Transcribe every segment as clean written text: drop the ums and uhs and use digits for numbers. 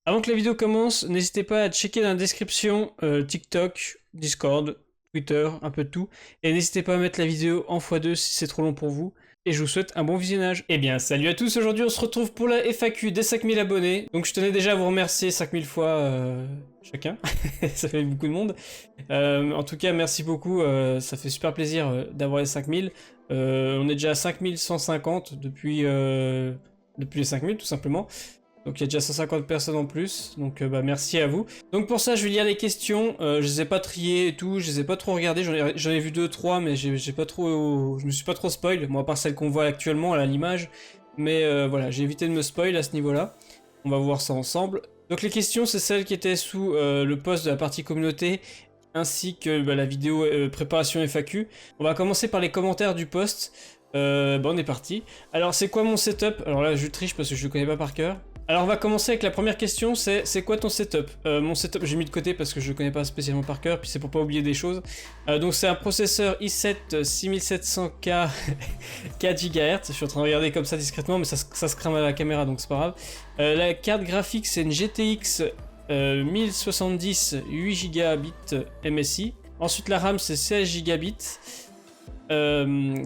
Avant que la vidéo commence, n'hésitez pas à checker dans la description TikTok, Discord, Twitter, un peu de tout. Et n'hésitez pas à mettre la vidéo en x2 si c'est trop long pour vous. Et je vous souhaite un bon visionnage. Eh bien, salut à tous, aujourd'hui on se retrouve pour la FAQ des 5000 abonnés. Donc je tenais déjà à vous remercier 5000 fois chacun, ça fait beaucoup de monde. En tout cas, merci beaucoup, ça fait super plaisir d'avoir les 5000. On est déjà à 5150 depuis les 5000 tout simplement. Donc il y a déjà 150 personnes en plus, donc merci à vous. Donc pour ça je vais lire les questions, je les ai pas triées et tout, je les ai pas trop regardées, j'en ai vu 2-3 mais j'ai pas trop, je me suis pas trop spoil, moi à part celle qu'on voit actuellement à l'image. Mais voilà, j'ai évité de me spoil à ce niveau-là, on va voir ça ensemble. Donc les questions c'est celles qui étaient sous le post de la partie communauté, ainsi que la vidéo préparation FAQ. On va commencer par les commentaires du post. On est parti. Alors c'est quoi mon setup? Alors là je triche parce que je le connais pas par cœur. Alors on va commencer avec la première question, c'est quoi ton setup? Mon setup j'ai mis de côté parce que je le connais pas spécialement par cœur, puis c'est pour pas oublier des choses. Donc c'est un processeur i7 6700K 4 GHz, je suis en train de regarder comme ça discrètement mais ça se crame à la caméra donc c'est pas grave. La carte graphique c'est une GTX 1070 8 Gb MSI. Ensuite la RAM c'est 16 Gb.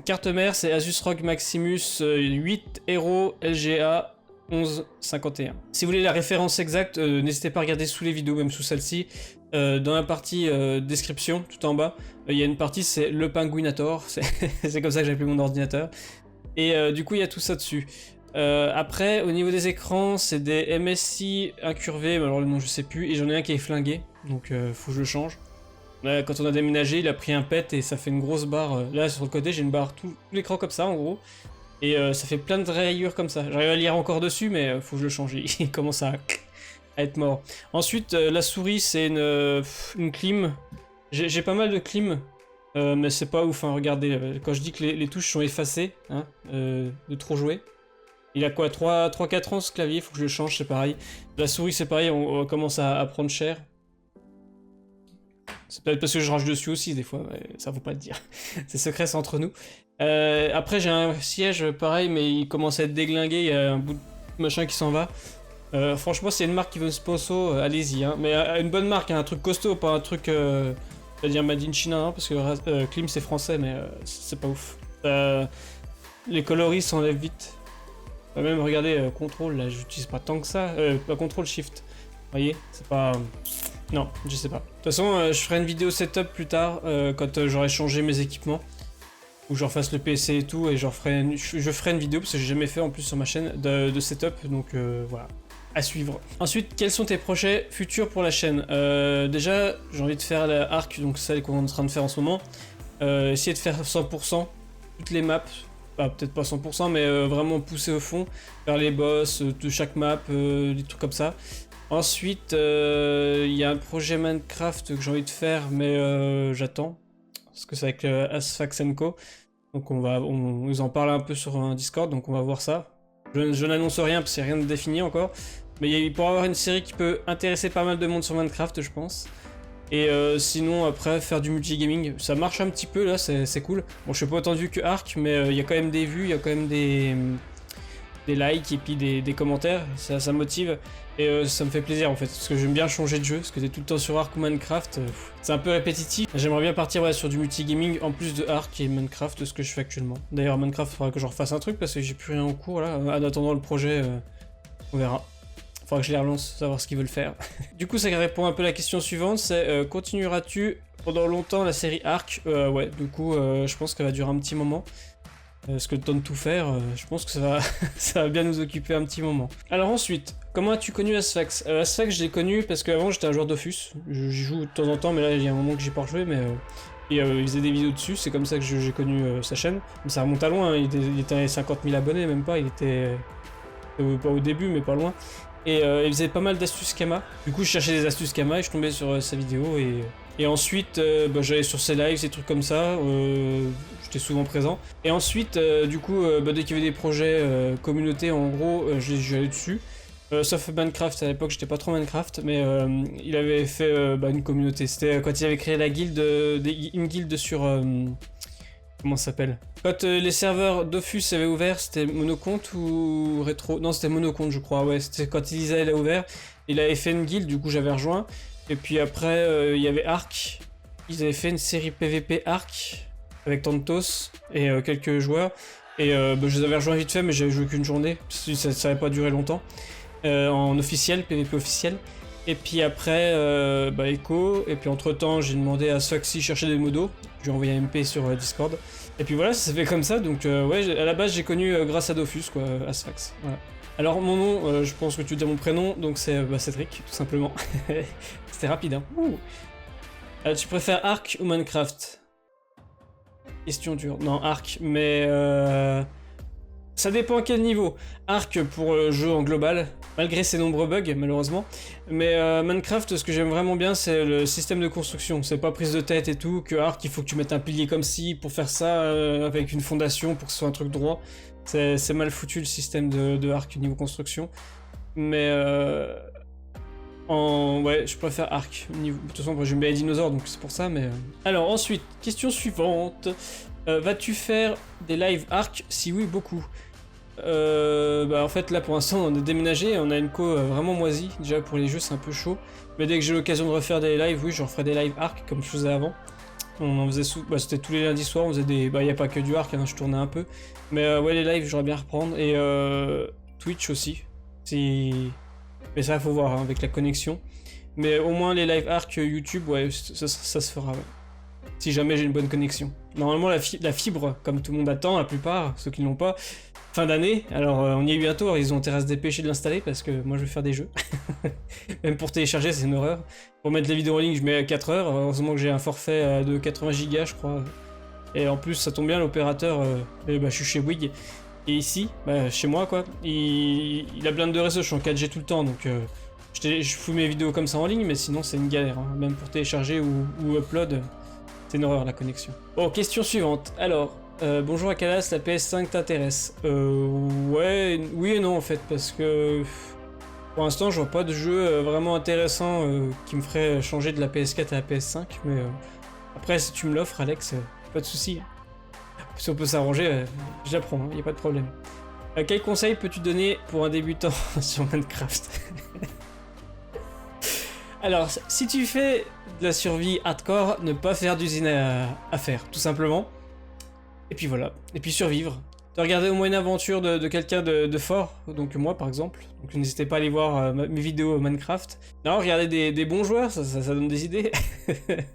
Carte mère c'est Asus ROG Maximus 8 Hero LGA 1151. Si vous voulez la référence exacte, n'hésitez pas à regarder sous les vidéos, même sous celle-ci. Dans la partie description, tout en bas, il y a une partie, c'est le Penguinator, c'est comme ça que j'ai appelé mon ordinateur. Et du coup, il y a tout ça dessus. Après, au niveau des écrans, c'est des MSI incurvés, mais alors le nom je sais plus, et j'en ai un qui est flingué, donc faut que je le change. Là, quand on a déménagé, il a pris un pet et ça fait une grosse barre. Là, sur le côté, j'ai une barre tout l'écran comme ça, en gros. Et ça fait plein de rayures comme ça. J'arrive à lire encore dessus, mais faut que je le change. Il commence à être mort. Ensuite, la souris, c'est une clim. J'ai pas mal de clim, mais c'est pas ouf. Hein. Regardez, quand je dis que les touches sont effacées, hein, de trop jouer. Il a quoi, 3-4 ans ce clavier, faut que je le change, c'est pareil. La souris, c'est pareil, on commence à prendre cher. C'est peut-être parce que je range dessus aussi, des fois, ça faut pas le dire. C'est secret, c'est entre nous. Après, j'ai un siège pareil, mais il commence à être déglingué, il y a un bout de machin qui s'en va. Franchement, c'est une marque qui veut sponsor, allez-y. Hein. Mais une bonne marque, hein, un truc costaud, pas un truc, c'est-à-dire Made in China, hein, parce que Klim c'est français, mais c'est pas ouf. Les coloris s'enlèvent vite. Même, regardez, contrôle, là, j'utilise pas tant que ça. Pas contrôle, shift. Vous voyez, c'est pas... Non, je sais pas. De toute façon, je ferai une vidéo setup plus tard, quand j'aurai changé mes équipements. Où je refasse le PC et tout, et je ferai une vidéo, parce que j'ai jamais fait en plus sur ma chaîne, de setup, donc voilà. À suivre. Ensuite, quels sont tes projets futurs pour la chaîne? Déjà, j'ai envie de faire la Arc, donc celle qu'on est en train de faire en ce moment. Essayer de faire 100%, toutes les maps. Peut-être pas 100%, mais vraiment pousser au fond, faire les boss de chaque map, des trucs comme ça. Ensuite, il y a un projet Minecraft que j'ai envie de faire, mais j'attends. Parce que c'est avec Asphax & Co. Donc on nous en parle un peu sur un Discord, donc on va voir ça. Je n'annonce rien parce qu'il n'y a rien de défini encore. Mais il pourra y avoir une série qui peut intéresser pas mal de monde sur Minecraft, je pense. Et sinon, après, faire du multigaming, ça marche un petit peu là, c'est cool. Bon, je suis pas autant vu que Arc, mais il y a quand même des vues, il y a quand même des likes et puis des commentaires, ça motive. Et ça me fait plaisir en fait, parce que j'aime bien changer de jeu, parce que t'es tout le temps sur Arc ou Minecraft, c'est un peu répétitif. J'aimerais bien partir sur du multigaming en plus de Arc et Minecraft, ce que je fais actuellement. D'ailleurs Minecraft, il faudra que je refasse un truc, parce que j'ai plus rien en cours là, en attendant le projet, on verra. Faudra que je les relance, savoir ce qu'ils veulent faire. Du coup ça répond un peu à la question suivante, c'est continueras-tu pendant longtemps la série Arc? Ouais, du coup je pense qu'elle va durer un petit moment. Parce que le temps de tout faire, je pense que ça va, ça va bien nous occuper un petit moment. Alors ensuite, comment as-tu connu Asphax? Asphax, je l'ai connu parce qu'avant j'étais un joueur Dofus. J'y joue de temps en temps, mais là il y a un moment que j'ai pas rejoué, mais il faisait des vidéos dessus, c'est comme ça que j'ai connu sa chaîne. Mais ça remonte à loin, hein. Il était à 50 000 abonnés, même pas, il était pas au début, mais pas loin. Et il faisait pas mal d'astuces Kama. Du coup, je cherchais des astuces Kama et je tombais sur sa vidéo. Et ensuite, j'allais sur ses lives, ces trucs comme ça. J'étais souvent présent. Et ensuite, du coup, dès qu'il y avait des projets communauté, en gros, j'allais dessus. Sauf Minecraft, à l'époque, j'étais pas trop Minecraft. Mais il avait fait une communauté. C'était quand il avait créé la guilde, une guilde sur... comment ça s'appelle? Quand les serveurs Dofus avaient ouvert, c'était Monocompte ou Rétro? Non, c'était Monocompte, je crois, ouais. C'était quand Elisa elle a ouvert. Il avait fait une guilde, du coup j'avais rejoint. Et puis après, il y avait Ark. Ils avaient fait une série PVP Ark avec Tantos et quelques joueurs. Et bah, je les avais rejoints vite fait, mais j'avais joué qu'une journée. Ça n'avait pas duré longtemps. En officiel, PVP officiel. Et puis après, bah, Echo. Et puis entre temps, j'ai demandé à Sox s'il cherchait des modos. Je lui ai envoyé un MP sur Discord. Et puis voilà, ça s'est fait comme ça. Donc ouais, à la base, j'ai connu grâce à Dofus, quoi, à Sox. Voilà. Alors mon nom, je pense que tu dis mon prénom, donc c'est Cédric, tout simplement. C'était rapide, hein. Tu préfères Ark ou Minecraft? Question dure. Non, Ark, mais ça dépend à quel niveau. Ark pour le jeu en global, malgré ses nombreux bugs, malheureusement. Mais Minecraft, ce que j'aime vraiment bien, c'est le système de construction. C'est pas prise de tête et tout. Que Ark, il faut que tu mettes un pilier comme ci pour faire ça, avec une fondation pour que ce soit un truc droit. C'est mal foutu le système de Ark niveau construction. Mais ouais, je préfère Ark. De toute façon, j'aime bien les dinosaures, donc c'est pour ça, mais... Alors, ensuite, question suivante. Vas-tu faire des lives Ark? Si oui, beaucoup. Bah en fait, là, pour l'instant, on a déménagé, on a une co vraiment moisie. Déjà, pour les jeux, c'est un peu chaud. Mais dès que j'ai l'occasion de refaire des lives, oui, je referai des lives Ark, comme je faisais avant. On en faisait bah, c'était tous les lundis soirs, on faisait des... Bah, il n'y a pas que du Ark, hein, je tournais un peu. Mais ouais, les lives, j'aurais bien reprendre. Et Twitch aussi. Si... Mais ça, faut voir hein, avec la connexion. Mais au moins les live Ark YouTube, ouais, ça se fera. Ouais. Si jamais j'ai une bonne connexion. Normalement, la fibre, comme tout le monde attend, la plupart, ceux qui ne l'ont pas, fin d'année. Alors, on y est bientôt. Alors, ils ont intérêt à se dépêcher de l'installer parce que moi, je vais faire des jeux. Même pour télécharger, c'est une horreur. Pour mettre les vidéos en ligne, je mets 4 heures. Heureusement que j'ai un forfait de 80 Go, je crois. Et en plus, ça tombe bien, l'opérateur, bah, je suis chez Bouygues. Et ici, bah, chez moi quoi, il a plein de réseaux, je suis en 4G tout le temps, donc je fous mes vidéos comme ça en ligne, mais sinon c'est une galère, hein. Même pour télécharger ou upload, c'est une horreur la connexion. Bon, question suivante. Alors, bonjour Akalas, la PS5 t'intéresse? Ouais, oui et non en fait, parce que pour l'instant je vois pas de jeu vraiment intéressant qui me ferait changer de la PS4 à la PS5, mais après si tu me l'offres Alex, pas de soucis. Si on peut s'arranger, je l'apprends, il n'y a pas de problème. Quel conseil peux-tu donner pour un débutant sur Minecraft? Alors, si tu fais de la survie hardcore, ne pas faire d'usine à faire, tout simplement. Et puis voilà, et puis survivre. De regarder au moins une aventure de quelqu'un de fort, donc moi par exemple. Donc n'hésitez pas à aller voir mes vidéos Minecraft. Non, regardez des bons joueurs, ça donne des idées.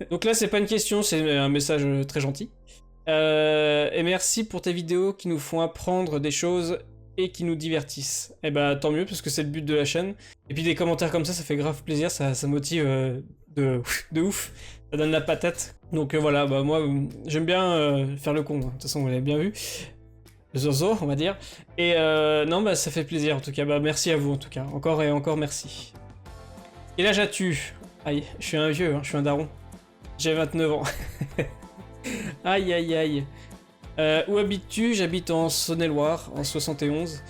Donc là, c'est pas une question, c'est un message très gentil. Et merci pour tes vidéos qui nous font apprendre des choses et qui nous divertissent. Et bah tant mieux parce que c'est le but de la chaîne. Et puis des commentaires comme ça fait grave plaisir, ça motive de ouf. Ça donne la patate. Donc voilà, bah moi j'aime bien faire le con, hein. De toute façon vous l'avez bien vu. Le zozo on va dire. Et non bah ça fait plaisir en tout cas, bah merci à vous en tout cas. Encore et encore merci. Et là j'ai-tu. Aïe, je suis un vieux, hein, je suis un daron. J'ai 29 ans. Aïe aïe aïe. Où habites-tu? J'habite en Saône-et-Loire, en 71.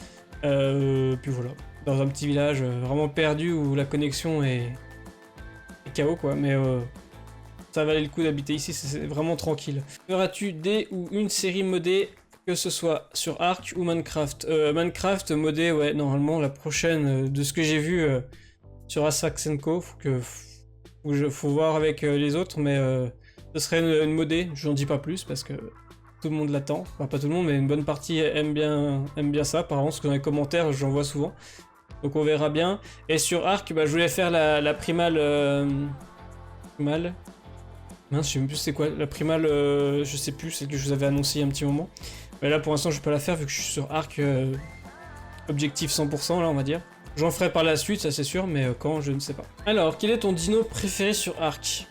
Puis voilà, dans un petit village vraiment perdu où la connexion est KO quoi, mais ça valait le coup d'habiter ici, c'est vraiment tranquille. Feras-tu des ou une série modée, que ce soit sur Ark ou Minecraft? Minecraft modé, ouais, normalement la prochaine, de ce que j'ai vu sur Asax & Co, faut voir avec les autres, mais ce serait une modée, je n'en dis pas plus parce que tout le monde l'attend. Enfin, pas tout le monde, mais une bonne partie aime bien ça. Apparemment, parce que dans les commentaires, j'en vois souvent. Donc on verra bien. Et sur Ark, bah, je voulais faire la primale... Mince, je sais même plus c'est quoi. La primale, je sais plus, celle que je vous avais annoncé il y a un petit moment. Mais là, pour l'instant, je vais pas la faire vu que je suis sur Ark objectif 100%, là, on va dire. J'en ferai par la suite, ça c'est sûr, mais quand, je ne sais pas. Alors, quel est ton dino préféré sur Ark?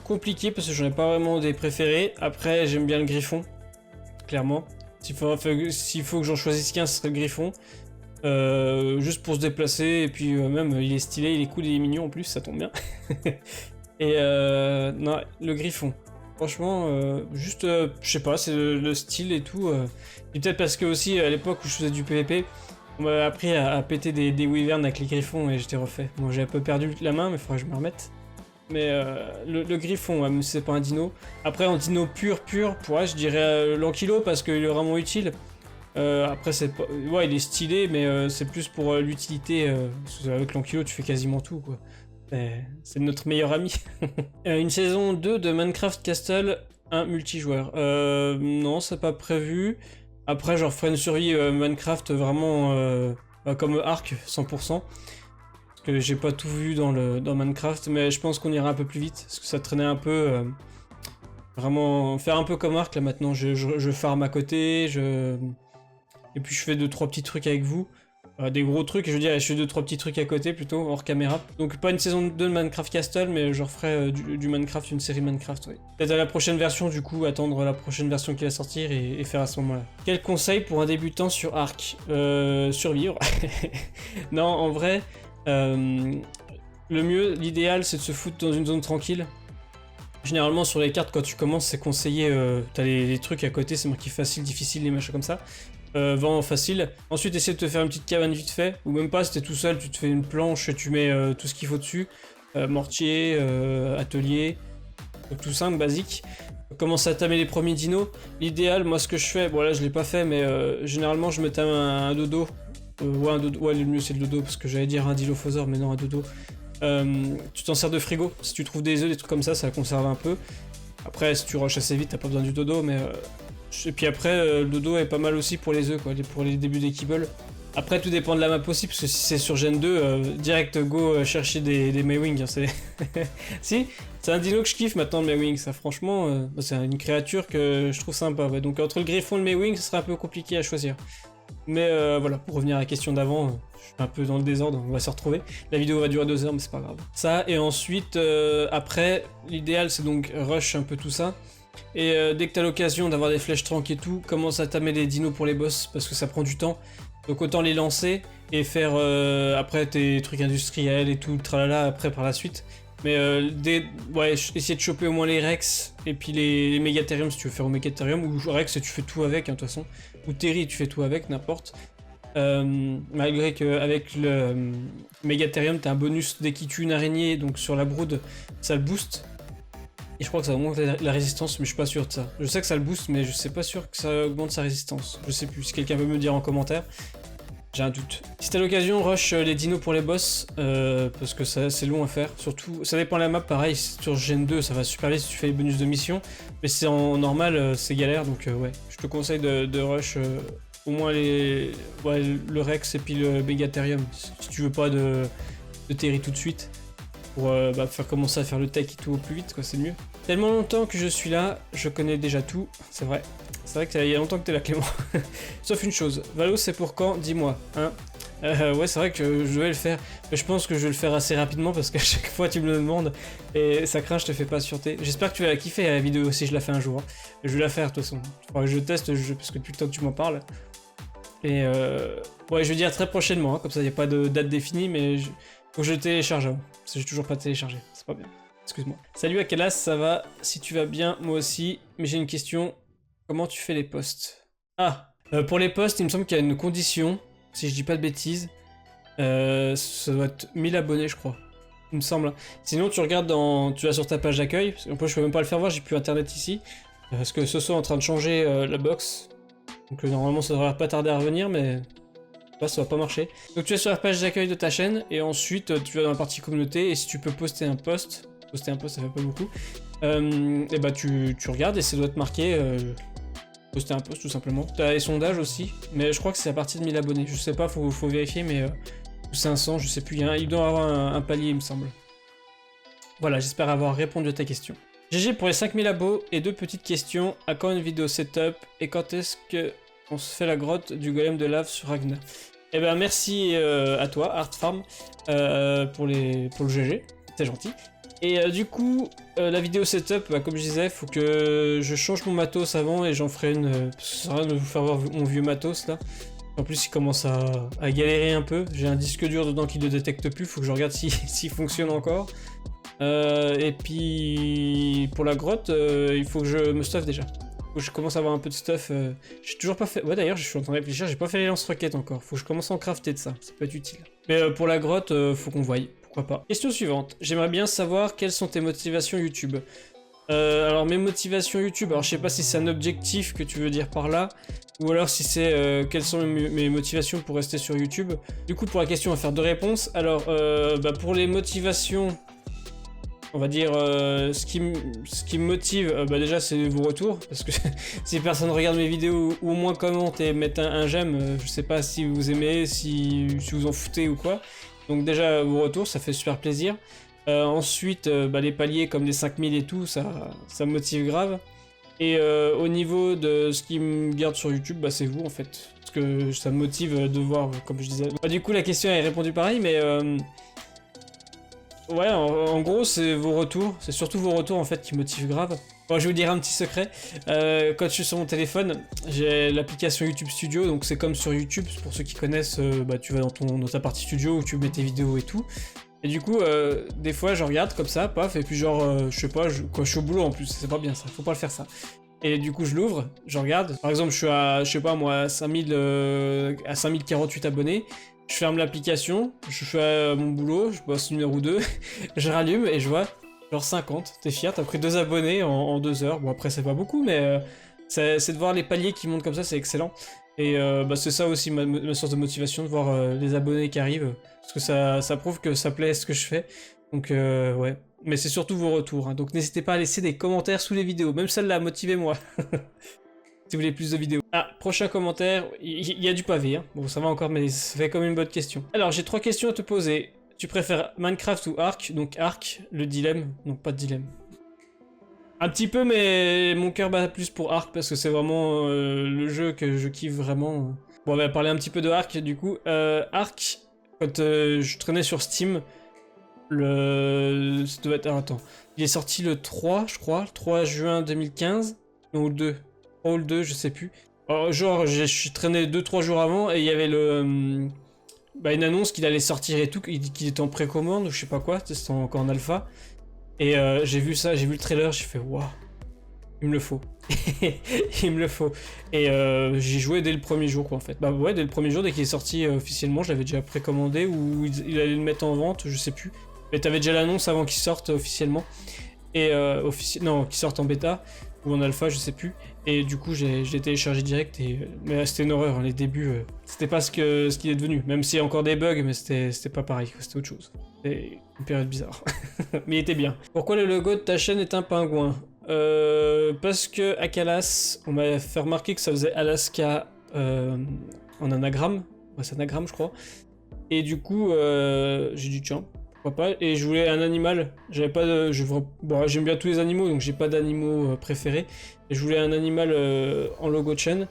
Compliqué parce que j'en ai pas vraiment des préférés. Après, j'aime bien le griffon, clairement. S'il faut que j'en choisisse qu'un, ce serait le griffon. Juste pour se déplacer, et puis même il est stylé, il est cool, il est mignon en plus, ça tombe bien. Et non, le griffon. Franchement, juste, je sais pas, c'est le style et tout. Et peut-être parce que aussi, à l'époque où je faisais du PVP, on m'a appris à péter des wyverns avec les griffons et j'étais refait. Bon, j'ai un peu perdu la main, mais il faudrait que je me remette. Mais le griffon, même si c'est pas un dino. Après, en dino pur, je dirais l'ankylo parce qu'il est vraiment utile. Après, c'est pas... Ouais, il est stylé, mais c'est plus pour l'utilité. Parce que avec l'Ankylo, tu fais quasiment tout, quoi. C'est notre meilleur ami. Une saison 2 de Minecraft Castle, un multijoueur. Non, c'est pas prévu. Après, je referai une survie Minecraft vraiment comme Ark, 100%. Parce que j'ai pas tout vu dans Minecraft, mais je pense qu'on ira un peu plus vite. Parce que ça traînait un peu... Vraiment, faire un peu comme Ark, là, maintenant. Je farm à côté, et puis je fais 2-3 petits trucs avec vous. Des gros trucs, je veux dire, je fais 2-3 petits trucs à côté plutôt, hors caméra. Donc pas une saison 2 de Minecraft Castle, mais je referai du Minecraft, une série Minecraft, oui. Peut-être à la prochaine version, du coup, attendre la prochaine version qui va sortir et faire à ce moment-là. Quel conseil pour un débutant sur Ark? Survivre. Non, en vrai, le mieux, l'idéal, c'est de se foutre dans une zone tranquille. Généralement sur les cartes quand tu commences c'est conseillé, t'as les trucs à côté, c'est marqué facile, difficile, les machins comme ça. Vraiment facile. Ensuite essaie de te faire une petite cabane vite fait, ou même pas si t'es tout seul, tu te fais une planche, tu mets tout ce qu'il faut dessus. Mortier, atelier, tout simple, basique. Commence à tamer les premiers dinos. L'idéal, moi ce que je fais, bon là je l'ai pas fait, mais généralement je me tame un dodo. Ouais, le mieux c'est le dodo, parce que j'allais dire un dilophosaure, mais non un dodo. Tu t'en sers de frigo, si tu trouves des œufs, des trucs comme ça conserve un peu. Après, si tu rushes assez vite, t'as pas besoin du dodo, mais... Et puis après, le dodo est pas mal aussi pour les œufs, quoi, pour les débuts des kibbles. Après, tout dépend de la map aussi, parce que si c'est sur Gen 2, direct go chercher des Maywing, hein, c'est... Si, c'est un dino que je kiffe maintenant, le Maywing, ça franchement, c'est une créature que je trouve sympa, ouais. Donc entre le griffon et le Maywing, ce serait un peu compliqué à choisir. Mais voilà, pour revenir à la question d'avant, je suis un peu dans le désordre, on va se retrouver. La vidéo va durer 2 heures, mais c'est pas grave. Ça, et ensuite, après, l'idéal c'est donc rush un peu tout ça. Et dès que t'as l'occasion d'avoir des flèches tranques et tout, commence à tamer les dinos pour les boss, parce que ça prend du temps. Donc autant les lancer et faire après tes trucs industriels et tout, tralala, après par la suite. Mais ouais, essayer de choper au moins les Rex et puis les Megatherium si tu veux faire au Megatherium, ou Rex tu fais tout avec, hein, de toute façon. Ou Terry tu fais tout avec, n'importe. Malgré qu'avec le Megatherium t'as un bonus dès qu'il tue une araignée, donc sur la brood ça le booste. Et je crois que ça augmente la résistance, mais je suis pas sûr de ça. Je sais que ça le booste, mais je sais pas sûr que ça augmente sa résistance. Je sais plus, si quelqu'un peut me dire en commentaire. J'ai un doute. Si t'as l'occasion, rush les dinos pour les boss, parce que c'est long à faire. Surtout, ça dépend de la map, pareil, sur Gen 2, ça va super vite si tu fais les bonus de mission. Mais si c'est en normal, c'est galère, donc ouais. Je te conseille de rush au moins le Rex et puis le Megatherium, si tu veux pas de Terry tout de suite. Pour faire commencer à faire le tech et tout au plus vite, quoi, c'est mieux. Tellement longtemps que je suis là, je connais déjà tout, c'est vrai. C'est vrai qu'il y a longtemps que t'es là, Clément. Sauf une chose, Valo, c'est pour quand? Dis-moi, hein. Ouais, c'est vrai que je vais le faire, mais je pense que je vais le faire assez rapidement parce qu'à chaque fois tu me le demandes et ça craint, je te fais patienter. J'espère que tu vas la kiffer la vidéo si je la fais un jour. Hein. Je vais la faire de toute façon. Il faudra que je teste parce que depuis le temps que tu m'en parles. Et ouais, je vais dire très prochainement, hein, comme ça il n'y a pas de date définie, mais faut que je le télécharge avant. Parce que j'ai toujours pas téléchargé, c'est pas bien. Excuse-moi. Salut Akalas, ça va? Si tu vas bien, moi aussi. Mais j'ai une question. Comment tu fais les posts? Ah, pour les posts, il me semble qu'il y a une condition, si je dis pas de bêtises. Ça doit être 1000 abonnés, je crois. Il me semble. Sinon, tu regardes tu vas sur ta page d'accueil. En plus, je peux même pas le faire voir, j'ai plus internet ici. Parce que ce soit en train de changer la box. Donc normalement, ça devrait pas tarder à revenir, mais ça va pas marcher. Donc tu es sur la page d'accueil de ta chaîne, et ensuite tu vas dans la partie communauté, et si tu peux poster un post ça fait pas beaucoup, et bah tu regardes et ça doit te marquer poster un post tout simplement. Tu as les sondages aussi, mais je crois que c'est à partir de 1000 abonnés, je sais pas, faut vérifier, mais 500, je sais plus, il doit y avoir un palier il me semble. Voilà, j'espère avoir répondu à ta question. GG pour les 5000 abos, et 2 petites questions, à quand une vidéo setup, et quand est-ce que on se fait la grotte du golem de lave sur Ragnar? Eh ben merci à toi, Artfarm, pour le GG, c'est gentil. Et du coup, la vidéo setup, comme je disais, faut que je change mon matos avant et j'en ferai une... parce que ça sert à rien de vous faire voir mon vieux matos là. En plus, il commence à galérer un peu. J'ai un disque dur dedans qui ne détecte plus, faut que je regarde s'il fonctionne encore. Et puis, pour la grotte, il faut que je me stuffe déjà. Faut que je commence à avoir un peu de stuff. J'ai toujours pas fait... Ouais, d'ailleurs, je suis en train de réfléchir, j'ai pas fait les lance-roquettes encore. Faut que je commence à en crafter de ça, ça peut être utile. Mais pour la grotte, faut qu'on voie. Pourquoi pas. Question suivante. J'aimerais bien savoir quelles sont tes motivations YouTube. Alors mes motivations YouTube, alors je sais pas si c'est un objectif que tu veux dire par là, ou alors si c'est quelles sont mes motivations pour rester sur YouTube. Du coup pour la question on va faire deux réponses. Alors pour les motivations, on va dire ce qui me motive, déjà c'est vos retours, parce que si personne regarde mes vidéos ou au moins commente et met un j'aime, je sais pas si vous aimez, si vous en foutez ou quoi. Donc déjà vos retours, ça fait super plaisir. Ensuite, les paliers comme les 5000 et tout, ça me motive grave. Et au niveau de ce qui me garde sur YouTube, c'est vous en fait. Parce que ça me motive de voir, comme je disais. Du coup, la question est répondue pareil, mais ouais, en gros, c'est vos retours. C'est surtout vos retours en fait qui motivent grave. Bon, je vais vous dire un petit secret. Quand je suis sur mon téléphone, j'ai l'application YouTube Studio, donc c'est comme sur YouTube. Pour ceux qui connaissent, tu vas dans ta partie studio où tu mets tes vidéos et tout. Et du coup, des fois, je regarde comme ça, paf, et puis genre, je sais pas, je suis au boulot en plus, c'est pas bien ça, faut pas le faire ça. Et du coup, je l'ouvre, je regarde. Par exemple, je suis à, je sais pas moi, à 5048 abonnés. Je ferme l'application, je fais mon boulot, je bosse une heure ou deux, je rallume et je vois genre 50. T'es fier, t'as pris 2 abonnés en 2 heures. Bon, après, c'est pas beaucoup, mais c'est de voir les paliers qui montent comme ça, c'est excellent. Et c'est ça aussi ma source de motivation, de voir les abonnés qui arrivent. Parce que ça prouve que ça plaît ce que je fais. Donc ouais. Mais c'est surtout vos retours. Hein. Donc n'hésitez pas à laisser des commentaires sous les vidéos. Même celle-là, motivez-moi. Si vous voulez plus de vidéos. Ah, prochain commentaire. Il y a du pavé. Hein. Bon, ça va encore, mais ça fait quand même une bonne question. Alors, j'ai 3 questions à te poser. Tu préfères Minecraft ou Ark? Donc Ark, le dilemme. Non, pas de dilemme. Un petit peu, mais mon cœur bat plus pour Ark parce que c'est vraiment le jeu que je kiffe vraiment. Bon, on va parler un petit peu de Ark du coup. Ark, quand je traînais sur Steam, ça doit être... Alors, attends. Il est sorti le 3, je crois, le 3 juin 2015. Non, ou le 2. 3 ou le 2, je sais plus. Alors, genre, je suis traîné 2-3 jours avant et il y avait une annonce qu'il allait sortir et tout, qu'il était en précommande ou je sais pas quoi, c'était encore en alpha. Et j'ai vu ça, j'ai vu le trailer, j'ai fait waouh, il me le faut. Il me le faut. Et j'ai joué dès le premier jour, quoi, en fait. Bah ouais, dès le premier jour, dès qu'il est sorti officiellement, je l'avais déjà précommandé ou il allait le mettre en vente, je sais plus. Mais t'avais déjà l'annonce avant qu'il sorte officiellement. Et non, qu'il sorte en bêta ou en alpha, je sais plus. Et du coup, j'ai téléchargé direct. Mais c'était une horreur, hein, les débuts. C'était pas ce qu'il est devenu. Même s'il y a encore des bugs, mais c'était pas pareil, c'était autre chose. C'était une période bizarre. Mais il était bien. Pourquoi le logo de ta chaîne est un pingouin? Parce que Akalas, on m'a fait remarquer que ça faisait Alaska en anagramme. Ouais, c'est anagramme, je crois. Et du coup, j'ai dit tiens, pourquoi pas. Et je voulais un animal. J'avais pas de. Bon, j'aime bien tous les animaux, donc j'ai pas d'animaux préférés. Et je voulais un animal en logo de chaîne.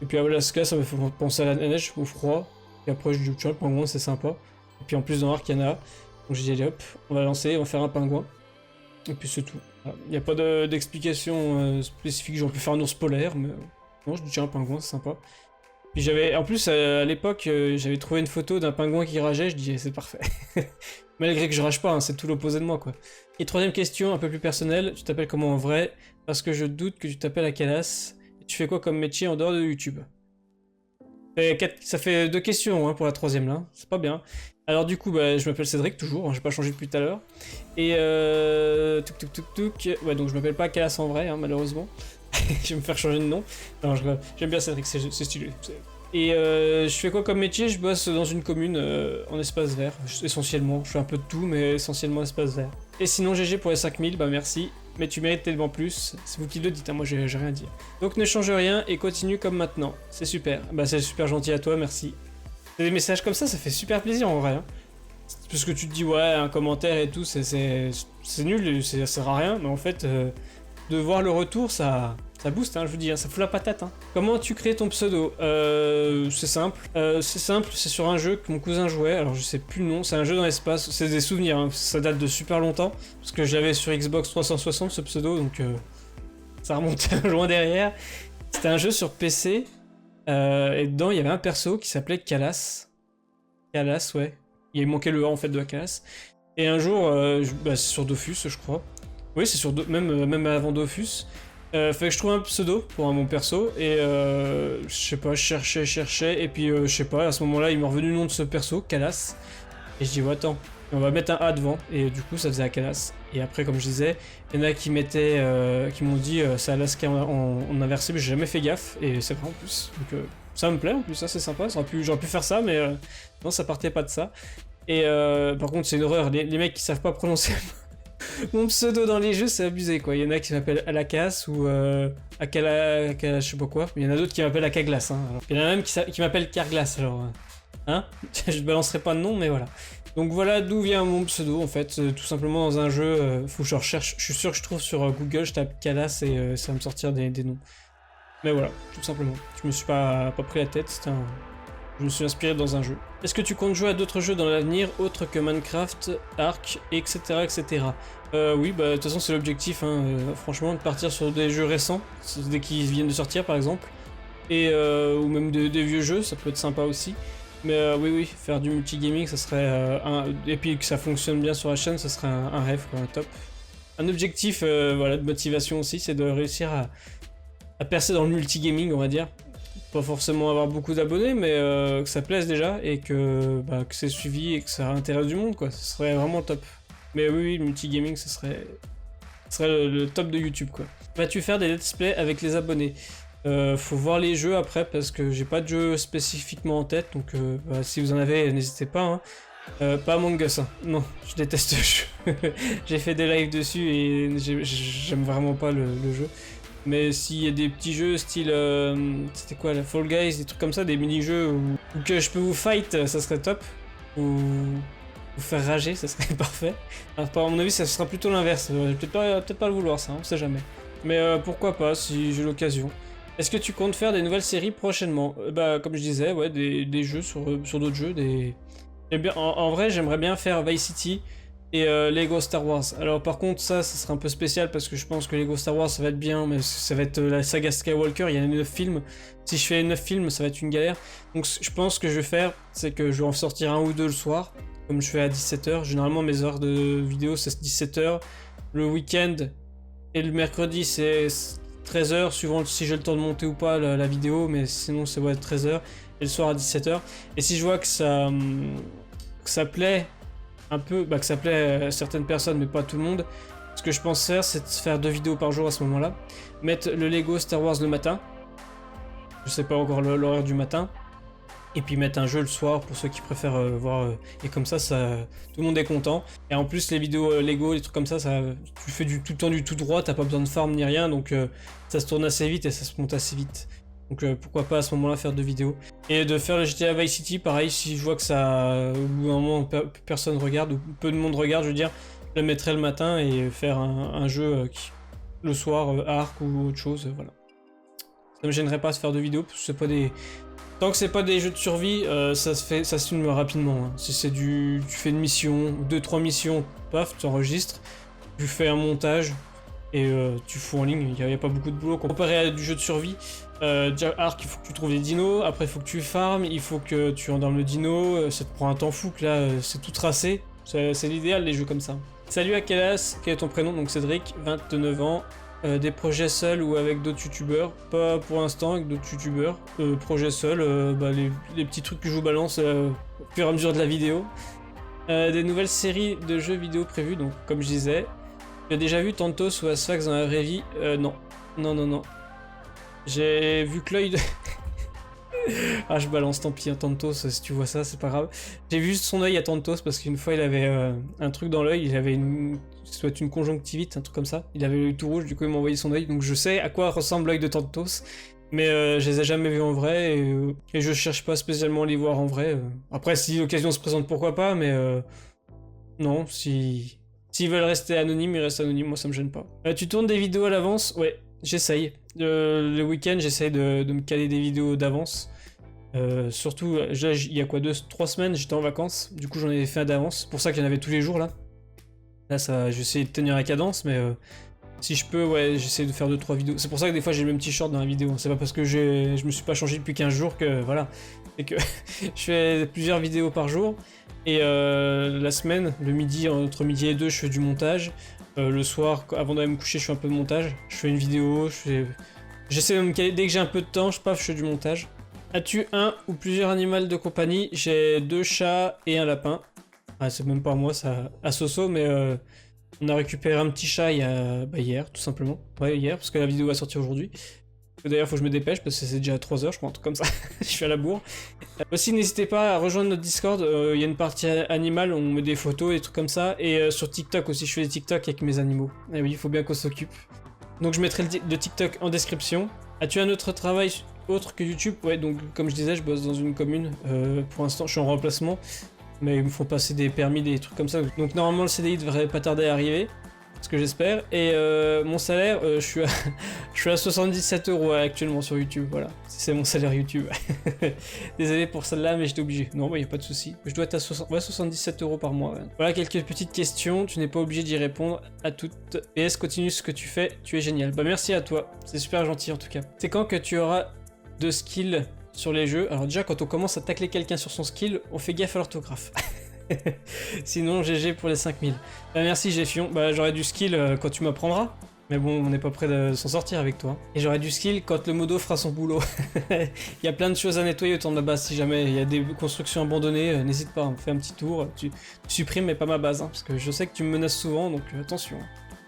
Et puis Alaska, ça me fait penser à la neige, au froid. Et après, je dis tiens, le pingouin, c'est sympa. Et puis en plus, dans Ark, il y en a. Donc j'ai dit allez hop, on va lancer, on va faire un pingouin. Et puis c'est tout. Il n'y a pas d'explication spécifique, j'aurais pu faire un ours polaire, mais non, je dis tiens, un pingouin, c'est sympa. Puis j'avais, en plus à l'époque, j'avais trouvé une photo d'un pingouin qui rageait, je dis c'est parfait. Malgré que je rage pas, hein, c'est tout l'opposé de moi quoi. Et troisième question, un peu plus personnelle, tu t'appelles comment en vrai? Parce que je doute que tu t'appelles Akalas. Et tu fais quoi comme métier en dehors de YouTube? Ça fait 2 questions hein, pour la troisième là, c'est pas bien. Alors du coup, je m'appelle Cédric toujours, hein, j'ai pas changé depuis tout à l'heure. Et ouais, donc je m'appelle pas Akalas en vrai, hein, malheureusement. Je vais me faire changer de nom. Non, j'aime bien Cédric, c'est stylé. Et je fais quoi comme métier? Je bosse dans une commune en espace vert, essentiellement. Je fais un peu de tout, mais essentiellement espace vert. Et sinon, GG pour les 5000, merci. Mais tu mérites tellement plus, c'est vous qui le dites, hein, moi j'ai rien à dire. Donc ne change rien et continue comme maintenant, c'est super. C'est super gentil à toi, merci. Des messages comme ça fait super plaisir en vrai. Hein. Parce que tu te dis ouais, un commentaire et tout, c'est nul, ça sert à rien, mais en fait, de voir le retour, ça booste, hein, je vous dis, hein, ça fout la patate. Hein. Comment tu crées ton pseudo? C'est simple, c'est sur un jeu que mon cousin jouait, alors je sais plus le nom, c'est un jeu dans l'espace, c'est des souvenirs, hein, ça date de super longtemps, parce que je l'avais sur Xbox 360 ce pseudo, donc ça remonte loin derrière. C'était un jeu sur PC, et dedans il y avait un perso qui s'appelait Kalas. Kalas, ouais. Il manquait le A en fait de Kalas. Et un jour, c'est sur Dofus, je crois. Oui, c'est sur même avant Dofus. Fallait que je trouve un pseudo pour mon perso et je sais pas, je cherchais et puis je sais pas, à ce moment-là il m'est revenu le nom de ce perso, Kalas, et je dis ouais, attends, On va mettre un A devant, et du coup ça faisait Akalas. Et après, comme je disais, il y en a qui mettaient, qui m'ont dit c'est Alaska en inversé, mais j'ai jamais fait gaffe, et c'est vrai en plus. Donc ça me plaît en plus, ça c'est sympa, j'aurais pu faire ça, mais non, ça partait pas de ça. Et par contre, c'est une horreur, les mecs qui savent pas prononcer mon pseudo dans les jeux, c'est abusé quoi. Il y en a qui m'appellent Alakas ou Akala, je sais pas quoi. Il y en a d'autres qui m'appellent Akaglas. Hein. Il y en a même qui m'appellent Carglass, genre. Hein. Je ne balancerai pas de nom, mais voilà. Donc voilà d'où vient mon pseudo en fait. Tout simplement dans un jeu, faut que je recherche. Je suis sûr que je trouve sur Google, je tape Kalas et ça va me sortir des noms. Mais voilà, tout simplement. Je me suis pas pris la tête, je me suis inspiré dans un jeu. Est-ce que tu comptes jouer à d'autres jeux dans l'avenir, autres que Minecraft, Ark, etc. etc. Oui, bah de toute façon c'est l'objectif, hein, franchement, de partir sur des jeux récents, dès qu'ils viennent de sortir par exemple, et ou même des vieux jeux, ça peut être sympa aussi. Mais oui, faire du multigaming, ça serait et puis que ça fonctionne bien sur la chaîne, ça serait un rêve, quoi, un top. Un objectif voilà, de motivation aussi, c'est de réussir à percer dans le multigaming, on va dire. Pas forcément avoir beaucoup d'abonnés, mais que ça plaise déjà, et que c'est suivi et que ça intéresse du monde, quoi. Ce serait vraiment top. Mais oui, le multigaming, ce serait le top de YouTube, quoi. Vas-tu faire des let's play avec les abonnés? Faut voir les jeux après, parce que j'ai pas de jeu spécifiquement en tête, donc si vous en avez, n'hésitez pas, hein. Pas Among Us, hein. Non, je déteste le jeu. J'ai fait des lives dessus et j'aime vraiment pas le jeu. Mais s'il y a des petits jeux style, c'était quoi, la Fall Guys, des trucs comme ça, des mini-jeux où que je peux vous fight, ça serait top. Ou vous faire rager, ça serait parfait. Alors, à mon avis, ça sera plutôt l'inverse. Peut-être pas le vouloir, ça, on sait jamais. Mais pourquoi pas, si j'ai l'occasion. Est-ce que tu comptes faire des nouvelles séries prochainement? Comme je disais, ouais, des jeux sur d'autres jeux. En vrai, j'aimerais bien faire Vice City et Lego Star Wars. Alors par contre, ça serait un peu spécial parce que je pense que Lego Star Wars, ça va être bien, mais ça va être la saga Skywalker, il y a 9 films. Si je fais 9 films, ça va être une galère. Donc je pense que je vais faire, c'est que je vais en sortir un ou deux le soir, comme je fais à 17h. Généralement, mes heures de vidéo, c'est 17h. Le week-end et le mercredi, c'est 13h, suivant si j'ai le temps de monter ou pas la vidéo, mais sinon c'est 13h, et le soir à 17h. Et si je vois que ça plaît un peu, que ça plaît à certaines personnes, mais pas à tout le monde, ce que je pense faire, c'est de faire 2 vidéos par jour à ce moment-là. Mettre le Lego Star Wars le matin, je sais pas encore l'horaire du matin, et puis mettre un jeu le soir pour ceux qui préfèrent voir, et comme ça, tout le monde est content. Et en plus les vidéos Lego, les trucs comme ça, tu fais tout le temps du tout droit, t'as pas besoin de farm ni rien, donc ça se tourne assez vite et ça se monte assez vite. Donc pourquoi pas à ce moment là faire 2 vidéos. Et de faire le GTA Vice City, pareil, si je vois que ça, au bout d'un moment personne regarde, ou peu de monde regarde, je veux dire, je le mettrai le matin et faire un jeu le soir, Ark ou autre chose, voilà. Ça me gênerait pas de faire 2 vidéos, parce que c'est pas des... Tant que c'est pas des jeux de survie, ça se filme rapidement, hein. Si c'est tu fais une mission, 2-3 missions, paf, tu enregistres, tu fais un montage, et tu fous en ligne, il n'y a pas beaucoup de boulot. Comparé à du jeu de survie, déjà Ark, il faut que tu trouves des dinos, après il faut que tu farmes, il faut que tu endormes le dino, ça te prend un temps fou que là c'est tout tracé, c'est l'idéal les jeux comme ça. Salut Akalas, quel est ton prénom? Donc Cédric, 29 ans, des projets seuls ou avec d'autres youtubeurs? Pas pour l'instant avec d'autres youtubeurs, projets seuls, les petits trucs que je vous balance au fur et à mesure de la vidéo. Des nouvelles séries de jeux vidéo prévues, donc comme je disais. Tu as déjà vu Tantos ou Asphax dans la vraie vie? Non. Non. J'ai vu que l'œil de... Ah, je balance, tant pis, hein, Tantos, si tu vois ça, c'est pas grave. J'ai vu son œil à Tantos parce qu'une fois, il avait un truc dans l'œil, il avait soit une conjonctivite, un truc comme ça. Il avait l'œil tout rouge, du coup, il m'a envoyé son œil, donc je sais à quoi ressemble l'œil de Tantos. Mais je les ai jamais vus en vrai, et je cherche pas spécialement à les voir en vrai. Après, si l'occasion se présente, pourquoi pas, mais non, s'ils veulent rester anonymes, ils restent anonymes, moi ça me gêne pas. Tu tournes des vidéos à l'avance? Ouais, j'essaye. Le week-end, j'essaye de me caler des vidéos d'avance. Surtout, il y a quoi, 3 semaines, j'étais en vacances, du coup j'en ai fait d'avance. C'est pour ça qu'il y en avait tous les jours là. Là, j'essaie de tenir la cadence, mais si je peux, ouais, j'essaie de faire 2-3 vidéos. C'est pour ça que des fois j'ai le même t-shirt dans la vidéo. C'est pas parce que je me suis pas changé depuis 15 jours que, voilà. Et que je fais plusieurs vidéos par jour. Et la semaine, le midi, entre midi et 2, je fais du montage. Le soir, avant d'aller me coucher, je fais un peu de montage. Je fais une vidéo, j'essaie de me caler. Dès que j'ai un peu de temps, je fais du montage. As-tu un ou plusieurs animaux de compagnie? J'ai 2 chats et un lapin. Ah, c'est même pas moi, ça à Soso, mais on a récupéré un petit chat hier, tout simplement. Ouais, hier, parce que la vidéo va sortir aujourd'hui. D'ailleurs, faut que je me dépêche parce que c'est déjà 3 heures, je crois, un truc comme ça. Je suis à la bourre. Aussi, n'hésitez pas à rejoindre notre Discord. Il y a une partie animale, on met des photos, des trucs comme ça. Et sur TikTok aussi, je fais des TikTok avec mes animaux. Et oui, il faut bien qu'on s'occupe. Donc, je mettrai le TikTok en description. As-tu un autre travail autre que YouTube? Ouais, donc, comme je disais, je bosse dans une commune. Pour l'instant, je suis en remplacement. Mais ils me font passer des permis, des trucs comme ça. Donc, normalement, le CDI devrait pas tarder à arriver. Ce que j'espère. Et mon salaire, je suis à 77 € actuellement sur YouTube, voilà. C'est mon salaire YouTube. Désolé pour celle-là, mais j'étais obligé. Non, bah y a pas de souci. Je dois être à 77 € par mois. Ouais. Voilà quelques petites questions, tu n'es pas obligé d'y répondre à toutes. PS, continue ce que tu fais, tu es génial. Bah merci à toi, c'est super gentil en tout cas. C'est quand que tu auras de skills sur les jeux? Alors déjà, quand on commence à tacler quelqu'un sur son skill, on fait gaffe à l'orthographe. Sinon, GG pour les 5000. Bah, merci Géfion. Bah, j'aurai du skill quand tu m'apprendras. Mais bon, on n'est pas prêt de s'en sortir avec toi. Et j'aurai du skill quand le modo fera son boulot. Il y a plein de choses à nettoyer autour de ma base. Si jamais il y a des constructions abandonnées, n'hésite pas, on fait un petit tour. Tu supprimes, mais pas ma base. Hein, parce que je sais que tu me menaces souvent, donc attention.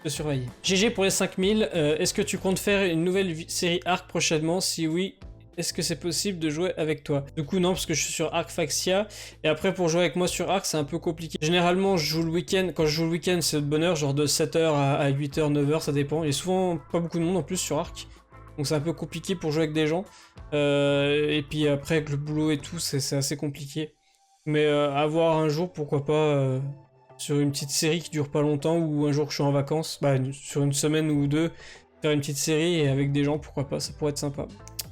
De surveiller. GG pour les 5000. Est-ce que tu comptes faire une nouvelle série Arc prochainement? Si oui, est-ce que c'est possible de jouer avec toi? Du coup non, parce que je suis sur Arc Faxia, et après pour jouer avec moi sur Arc c'est un peu compliqué. Généralement je joue le week-end, quand je joue le week-end c'est de bonne heure, genre de 7h à 8h, 9h, ça dépend. Il y a souvent pas beaucoup de monde en plus sur Arc, donc c'est un peu compliqué pour jouer avec des gens. Et puis après avec le boulot et tout, c'est assez compliqué. Mais avoir un jour, pourquoi pas, sur une petite série qui dure pas longtemps, ou un jour que je suis en vacances, bah, sur une semaine ou deux, faire une petite série et avec des gens, pourquoi pas, ça pourrait être sympa.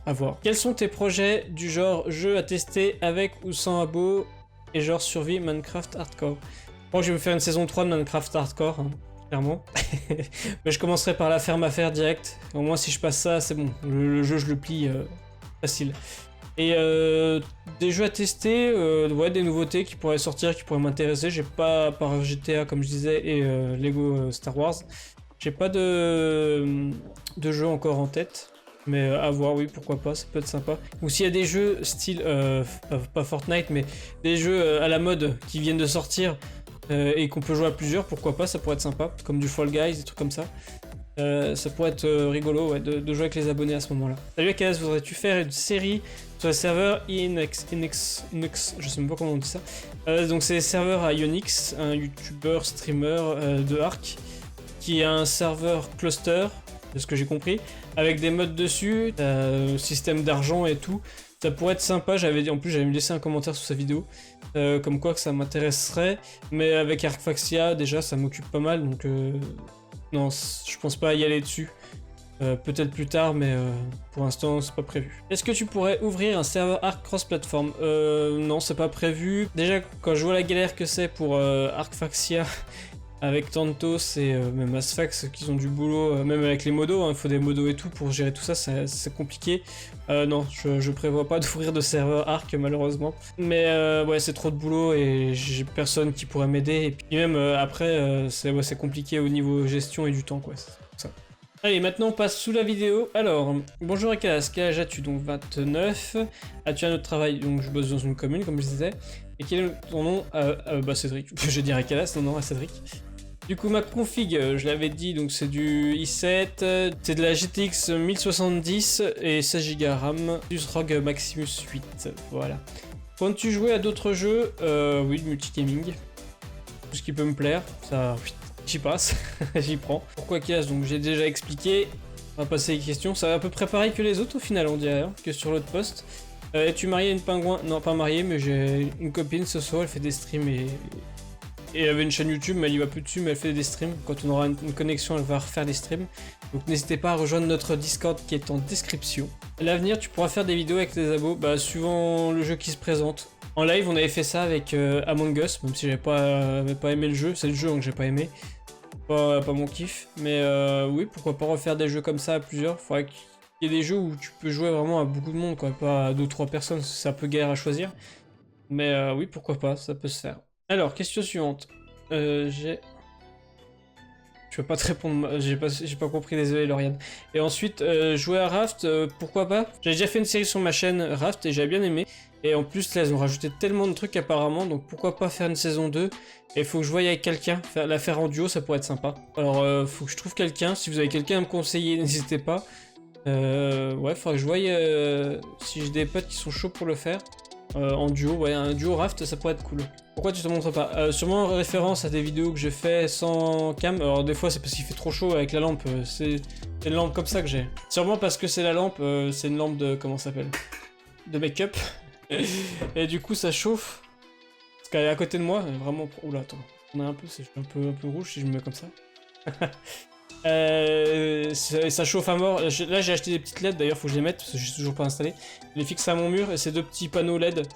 À voir. Quels sont tes projets du genre jeu à tester avec ou sans abo et genre survie Minecraft Hardcore? Moi je vais me faire une saison 3 de Minecraft Hardcore, hein, clairement. Mais je commencerai par la ferme à faire direct. Au moins si je passe ça, c'est bon. Le jeu je le plie facile. Et des jeux à tester, ouais, des nouveautés qui pourraient sortir, qui pourraient m'intéresser. J'ai pas, par GTA comme je disais et Lego Star Wars, j'ai pas de jeu encore en tête. Mais à voir, oui, pourquoi pas, ça peut être sympa. Ou s'il y a des jeux style, pas Fortnite, mais des jeux à la mode qui viennent de sortir et qu'on peut jouer à plusieurs, pourquoi pas, ça pourrait être sympa. Comme du Fall Guys, des trucs comme ça. Ça pourrait être rigolo, ouais, de jouer avec les abonnés à ce moment-là. Salut Akaz, voudrais-tu faire une série sur les serveurs Inex, je sais même pas comment on dit ça. Donc c'est les serveurs à Ionix, un youtubeur, streamer de Arc, qui a un serveur cluster, de ce que j'ai compris, avec des mods dessus, système d'argent et tout. Ça pourrait être sympa, en plus j'avais laissé un commentaire sous sa vidéo, comme quoi que ça m'intéresserait, mais avec Arcfaxia déjà ça m'occupe pas mal, donc non, je pense pas y aller dessus. Peut-être plus tard, mais pour l'instant c'est pas prévu. Est-ce que tu pourrais ouvrir un serveur Arc cross-platform? Non, c'est pas prévu. Déjà, quand je vois la galère que c'est pour Arcfaxia, avec Tantos et même Asfax qui ont du boulot, même avec les modos, hein, il faut des modos et tout pour gérer tout ça, c'est compliqué. Non, je prévois pas d'ouvrir de serveur Arc malheureusement. Mais ouais, c'est trop de boulot et j'ai personne qui pourrait m'aider. Et puis même après, c'est compliqué au niveau gestion et du temps, quoi. Ça. Allez, maintenant on passe sous la vidéo. Alors, bonjour Akalas, quel âge as-tu? Donc 29. As-tu un autre travail? Donc je bosse dans une commune, comme je disais. Et quel est ton nom? Bah Cédric. Je dirais Akalas, non, non, à Cédric. Du coup, ma config, je l'avais dit, donc c'est du i7, c'est de la GTX 1070 et 16 Go RAM, plus ROG Maximus 8, voilà. Comptes-tu jouer à d'autres jeux? Oui, multigaming. Tout ce qui peut me plaire, ça, j'y passe, j'y prends. Pourquoi Kias? Donc j'ai déjà expliqué, on va passer les questions, ça va à peu près pareil que les autres au final, on dirait, hein, que sur l'autre poste. Es-tu marié à une pingouin? Non, pas marié, mais j'ai une copine ce soir, elle fait des streams et elle avait une chaîne YouTube, mais elle y va plus dessus, mais elle fait des streams. Quand on aura une connexion, elle va refaire des streams. Donc n'hésitez pas à rejoindre notre Discord qui est en description. À l'avenir, tu pourras faire des vidéos avec tes abos, bah, suivant le jeu qui se présente. En live, on avait fait ça avec Among Us, même si j'avais pas aimé le jeu. C'est le jeu que j'ai pas aimé. Pas mon kiff. Mais oui, pourquoi pas refaire des jeux comme ça à plusieurs. Faudrait qu'il y ait des jeux où tu peux jouer vraiment à beaucoup de monde, quoi. Pas à 2-3 personnes, c'est un peu galère à choisir. Mais oui, pourquoi pas, ça peut se faire. Alors, question suivante. Tu Je peux pas te répondre, j'ai pas compris, désolé Lauriane. Et ensuite, jouer à Raft, pourquoi pas? J'avais déjà fait une série sur ma chaîne Raft et j'avais bien aimé. Et en plus, là, ils ont rajouté tellement de trucs apparemment, donc pourquoi pas faire une saison 2. Et il faut que je voie avec quelqu'un, la faire en duo, ça pourrait être sympa. Alors, faut que je trouve quelqu'un, si vous avez quelqu'un à me conseiller, n'hésitez pas. Ouais, faudrait que je voie si j'ai des potes qui sont chauds pour le faire. En duo, ouais, un duo Raft, ça pourrait être cool. Pourquoi tu te montres pas? Sûrement en référence à des vidéos que j'ai fait sans cam. Alors des fois c'est parce qu'il fait trop chaud avec la lampe, c'est une lampe comme ça que j'ai. Sûrement parce que c'est la lampe, c'est une lampe de, comment ça s'appelle? De make-up. Et du coup ça chauffe. Parce qu'elle est à côté de moi, vraiment... Oula, attends, on a un peu, c'est un peu rouge si je me mets comme ça. Ça chauffe à mort. Là j'ai acheté des petites LED d'ailleurs, faut que je les mette parce que je suis toujours pas installé. Je les fixe à mon mur et c'est 2 petits panneaux LED.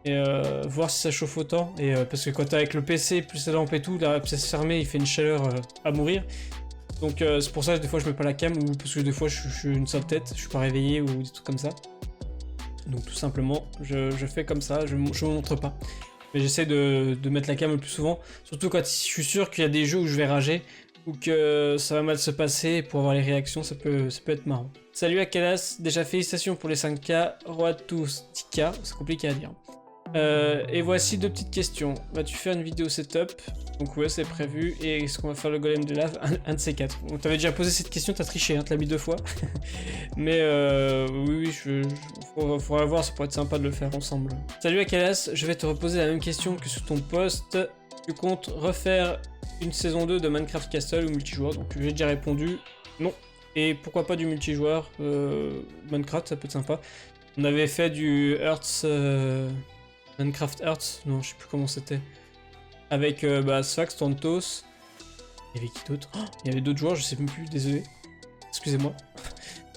Et voir si ça chauffe autant. Et parce que quand t'es avec le PC plus la lampe et tout, la pièce fermée, il fait une chaleur à mourir. Donc c'est pour ça que des fois je mets pas la cam ou parce que des fois je suis une sale tête, je suis pas réveillé ou des trucs comme ça. Donc tout simplement je fais comme ça, je me montre pas. Mais j'essaie de mettre la cam le plus souvent. Surtout quand je suis sûr qu'il y a des jeux où je vais rager ou que ça va mal se passer, pour avoir les réactions, ça peut être marrant. Salut Akalas, déjà félicitations pour les 5K, roi de tous 10K, c'est compliqué à dire. Et voici 2 petites questions. Vas-tu faire une vidéo setup? Donc ouais, c'est prévu. Et est-ce qu'on va faire le golem de lave? Un de ces 4. Donc t'avais déjà posé cette question, t'as triché, hein, tu l'as mis 2 fois. Mais oui, faudra voir, ça pourrait être sympa de le faire ensemble. Salut Akalas, je vais te reposer la même question que sur ton post. Tu comptes refaire une saison 2 de Minecraft Castle ou multijoueur? Donc j'ai déjà répondu non. Et pourquoi pas du multijoueur? Minecraft, ça peut être sympa. On avait fait du Earth... Minecraft Earth, non je sais plus comment c'était. Avec Sfax, Tantos. Il y avait qui d'autre? Oh, il y avait d'autres joueurs, je sais même plus, désolé. Excusez-moi.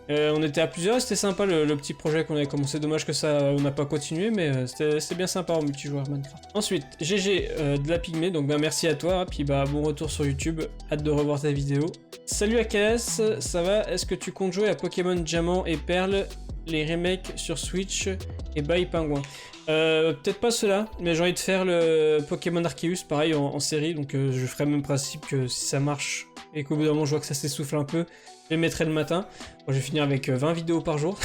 On était à plusieurs, c'était sympa le petit projet qu'on avait commencé. Dommage que ça on n'a pas continué, mais c'était bien sympa en multijoueur Minecraft. Ensuite, GG de la Pygmée, donc merci à toi, puis bon retour sur YouTube, hâte de revoir ta vidéo. Salut AKS, ça va? Est-ce que tu comptes jouer à Pokémon Diamant et Perle, les remakes sur Switch et Bye Pingouin? Peut-être pas cela, mais j'ai envie de faire le Pokémon Arceus pareil en série, donc je ferai le même principe que si ça marche et qu'au bout d'un moment je vois que ça s'essouffle un peu, je les mettrai le matin. Bon, je vais finir avec 20 vidéos par jour,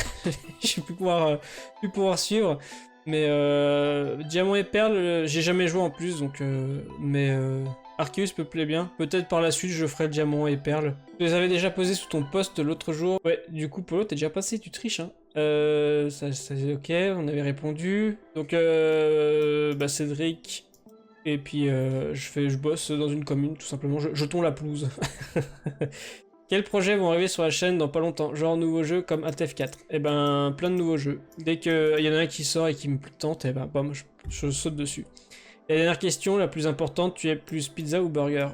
je vais plus pouvoir suivre, mais Diamant et Perle, j'ai jamais joué en plus, donc Arceus me plaît bien. Peut-être par la suite je ferai le Diamant et Perle. Je les avais déjà posés sous ton post l'autre jour. Ouais, du coup Polo t'es déjà passé, tu triches hein. Ça ok, on avait répondu. Donc Cédric. Et puis je bosse dans une commune tout simplement. Je tonds la pelouse. Quels projets vont arriver sur la chaîne dans pas longtemps? Genre nouveaux jeux comme ATF4? Eh ben plein de nouveaux jeux. Dès qu'il y en a un qui sort et qui me tente, eh ben bam, je saute dessus. Et la dernière question, la plus importante, tu es plus pizza ou burger?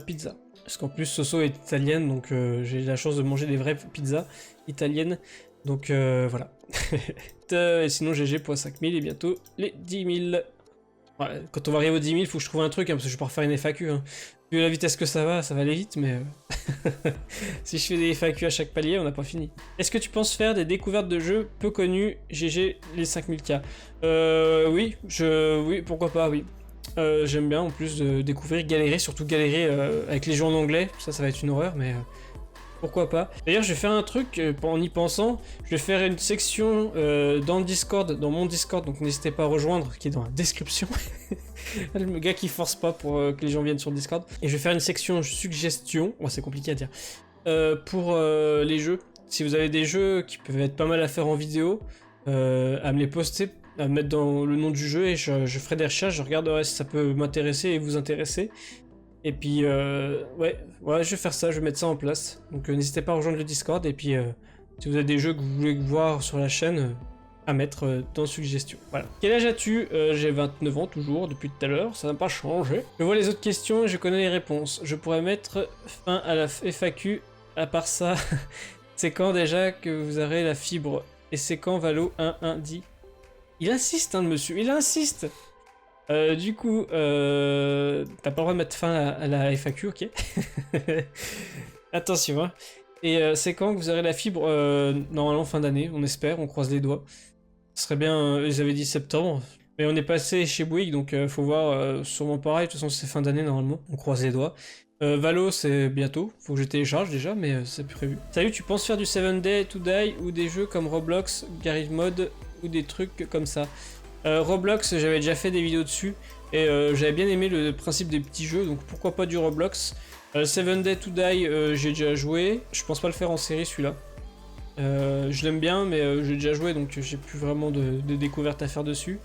Pizza. Parce qu'en plus Soso est italienne, donc j'ai la chance de manger des vraies pizzas italiennes. Donc voilà. Et sinon GG pour 5000 et bientôt les 10 000. Ouais, quand on va arriver aux 10 000, faut que je trouve un truc, hein, parce que je vais pas refaire une FAQ. Hein. Vu la vitesse que ça va aller vite, mais si je fais des FAQ à chaque palier, on n'a pas fini. Est-ce que tu penses faire des découvertes de jeux peu connus, GG les 5000K? Oui, pourquoi pas, oui. J'aime bien en plus de découvrir, galérer, surtout galérer avec les jeux en anglais, ça va être une horreur, mais pourquoi pas. D'ailleurs, je vais faire un truc en y pensant, je vais faire une section dans le Discord, dans mon Discord, donc n'hésitez pas à rejoindre, qui est dans la description. Le gars qui force pas pour que les gens viennent sur le Discord. Et je vais faire une section suggestion, c'est compliqué à dire, pour les jeux. Si vous avez des jeux qui peuvent être pas mal à faire en vidéo, à me les poster, à me mettre dans le nom du jeu et je ferai des recherches, je regarderai si ça peut m'intéresser et vous intéresser. Et puis, ouais, je vais faire ça, je vais mettre ça en place. Donc n'hésitez pas à rejoindre le Discord, et puis si vous avez des jeux que vous voulez voir sur la chaîne, à mettre dans suggestion. Voilà. Quel âge as-tu? J'ai 29 ans toujours, depuis tout à l'heure, ça n'a pas changé. Je vois les autres questions et je connais les réponses. Je pourrais mettre fin à la FAQ, à part ça, c'est quand déjà que vous aurez la fibre? Et c'est quand Valo 1.1 dit? Il insiste, hein, le monsieur, il insiste! Du coup, t'as pas le droit de mettre fin à la FAQ, ok? Attention, hein. Et c'est quand que vous aurez la fibre? Normalement fin d'année, on espère, on croise les doigts. Ce serait bien, ils avaient dit septembre, Mais on est passé chez Bouygues, donc faut voir, sûrement pareil, de toute façon c'est fin d'année normalement, on croise les doigts. Valo c'est bientôt, faut que je télécharge déjà, mais c'est prévu. Salut, tu penses faire du 7 Day to Die ou des jeux comme Roblox, Garry's Mod ou des trucs comme ça? Roblox, j'avais déjà fait des vidéos dessus, et j'avais bien aimé le principe des petits jeux, donc pourquoi pas du Roblox. 7 Day to Die, j'ai déjà joué, je pense pas le faire en série celui-là. Je l'aime bien, mais j'ai déjà joué, donc j'ai plus vraiment de découvertes à faire dessus.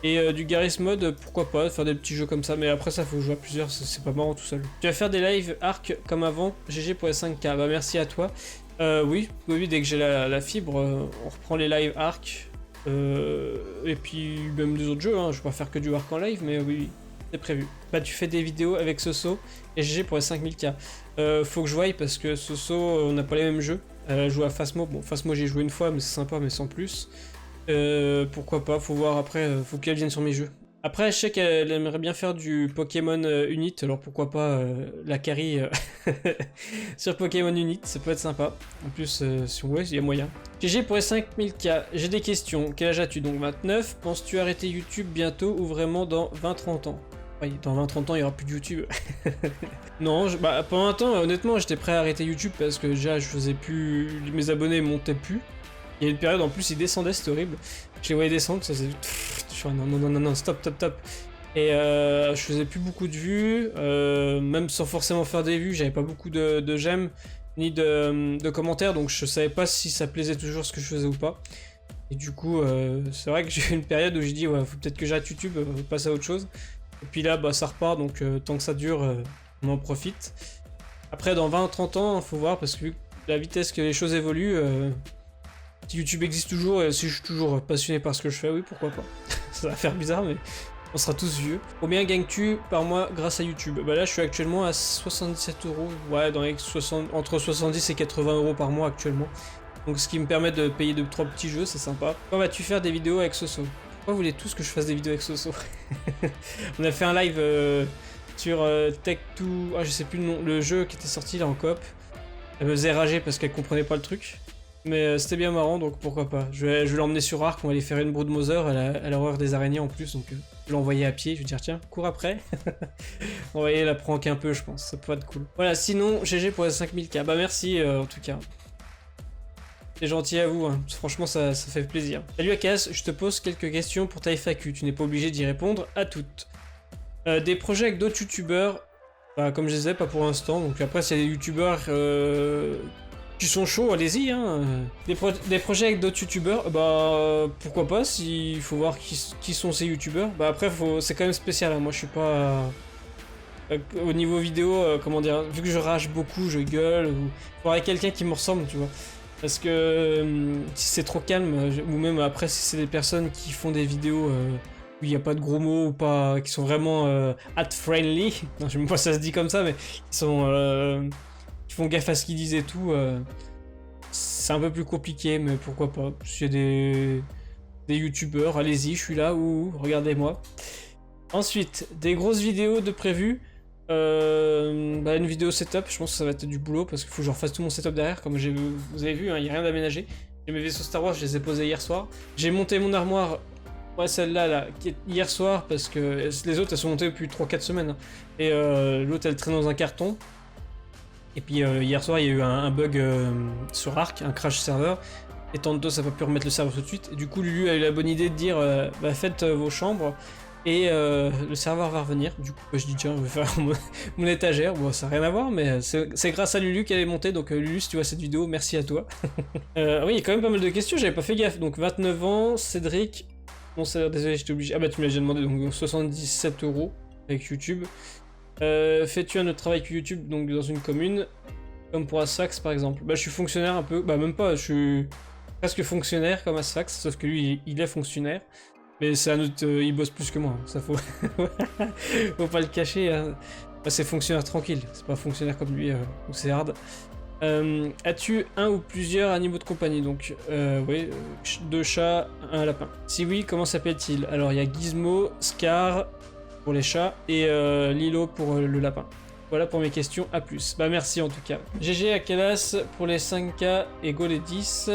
Et du Garry's Mod, pourquoi pas, faire des petits jeux comme ça, mais après ça faut jouer à plusieurs, c'est pas marrant tout seul. Tu vas faire des lives Arc comme avant, GG pour les 5K, bah merci à toi. Oui, dès que j'ai la fibre, on reprend les lives Arc, et puis même des autres jeux, hein. Je vais pas faire que du Arc en live, mais oui, c'est prévu. Bah tu fais des vidéos avec Soso, et GG pour les 5000K. Faut que je voie parce que Soso, on n'a pas les mêmes jeux. Elle joue à Phasmo, bon Phasmo j'ai joué une fois, mais c'est sympa, mais sans plus. Pourquoi pas, faut voir après, faut qu'elle vienne sur mes jeux. Après, je sais qu'elle aimerait bien faire du Pokémon Unit, alors pourquoi pas la carry sur Pokémon Unit, ça peut être sympa. En plus, si ouais, il y a moyen. GG pour les 5000K, j'ai des questions. Quel âge as-tu donc? 29. Penses-tu arrêter YouTube bientôt ou vraiment dans 20-30 ans? Oui, dans 20-30 ans, il n'y aura plus de YouTube. Non, bah, pendant un temps, honnêtement, j'étais prêt à arrêter YouTube parce que déjà, je faisais plus. Mes abonnés montaient plus. Il y a une période en plus, ils descendaient, c'était horrible. Je les voyais descendre, ça faisait. Non, stop. Et je faisais plus beaucoup de vues, même sans forcément faire des vues, j'avais pas beaucoup de j'aime ni de commentaires, donc je savais pas si ça plaisait toujours ce que je faisais ou pas. Et du coup, c'est vrai que j'ai eu une période où j'ai dit, ouais, faut peut-être que j'arrête YouTube, passe à autre chose. Et puis là, bah, ça repart, donc tant que ça dure, on en profite. Après, dans 20-30 ans, faut voir, parce que vu la vitesse que les choses évoluent, si YouTube existe toujours, et si je suis toujours passionné par ce que je fais, oui, pourquoi pas. Ça va faire bizarre, mais on sera tous vieux. Combien gagnes-tu par mois grâce à YouTube? Bah là, je suis actuellement à 77 €, ouais, dans les entre 70 et 80 € par mois actuellement. Donc ce qui me permet de payer 2-3 petits jeux, c'est sympa. Quand vas-tu faire des vidéos avec Soso? Pourquoi vous voulez tous que je fasse des vidéos avec Soso? On a fait un live sur Tech2, ah je sais plus le nom, le jeu qui était sorti là en coop. Elle me faisait rager parce qu'elle comprenait pas le truc. Mais c'était bien marrant, donc pourquoi pas. Je vais l'emmener sur Arc, on va aller faire une brood Mother, elle a horreur des araignées en plus, donc je vais l'envoyer à pied, je vais dire tiens, cours après. On va aller la prank un peu, je pense, ça peut être cool. Voilà, sinon, GG pour les 5000K, bah merci en tout cas. C'est gentil à vous, hein. Franchement ça fait plaisir. Salut Akas, je te pose quelques questions pour ta FAQ, tu n'es pas obligé d'y répondre à toutes. Des projets avec d'autres youtubeurs, bah, comme je disais, pas pour l'instant, donc après s'il y a des youtubeurs qui sont chauds, allez-y, hein. Des projets avec d'autres youtubeurs, bah pourquoi pas, s'il faut voir qui sont ces youtubeurs. Bah après c'est quand même spécial, hein. Moi je suis pas... au niveau vidéo, comment dire, vu que je rage beaucoup, je gueule, ou faut avoir quelqu'un qui me ressemble, tu vois. Parce que si c'est trop calme, ou même après si c'est des personnes qui font des vidéos où il n'y a pas de gros mots, ou pas, qui sont vraiment ad-friendly, non je sais même pas si ça se dit comme ça, mais qui sont... qui font gaffe à ce qu'ils disent et tout, c'est un peu plus compliqué, mais pourquoi pas. S'il y a des youtubeurs, allez-y, je suis là, ou regardez-moi. Ensuite, des grosses vidéos de prévues. Bah une vidéo setup, je pense que ça va être du boulot parce qu'il faut que je refasse tout mon setup derrière, comme vous avez vu, il n'y a rien d'aménagé. J'ai mes vaisseaux Star Wars, je les ai posés hier soir. J'ai monté mon armoire, ouais celle-là, là, qui est hier soir, parce que les autres elles sont montées depuis 3-4 semaines. Hein. Et l'autre elle traîne dans un carton. Et puis hier soir il y a eu un bug sur Arc, un crash serveur. Et Tantos ça n'a pas pu remettre le serveur tout de suite. Et du coup Lulu a eu la bonne idée de dire bah faites vos chambres. Et le serveur va revenir, du coup je dis tiens je vais faire mon étagère, bon ça n'a rien à voir mais c'est grâce à Lulu qu'elle est montée, donc Lulu si tu vois cette vidéo, merci à toi. Oui il y a quand même pas mal de questions, j'avais pas fait gaffe, donc 29 ans, Cédric, bon salaire, désolé j'étais obligé, ah bah tu me l'as déjà demandé, donc 77 € avec YouTube. Fais-tu un autre travail que YouTube, donc dans une commune, comme pour Asfax par exemple? Bah je suis fonctionnaire un peu, bah même pas, je suis presque fonctionnaire comme Asfax, sauf que lui il est fonctionnaire. Mais c'est un autre, il bosse plus que moi, hein. Ça faut... faut pas le cacher, hein. Bah, c'est fonctionnaire tranquille, c'est pas fonctionnaire comme lui, donc c'est hard. As-tu un ou plusieurs animaux de compagnie? Donc, oui, 2 chats, un lapin. Si oui, comment s'appelle-t-il? Alors, il y a Gizmo, Scar pour les chats, et Lilo pour le lapin. Voilà pour mes questions, à plus. Bah merci en tout cas. GG Akalas pour les 5K et Go les 10.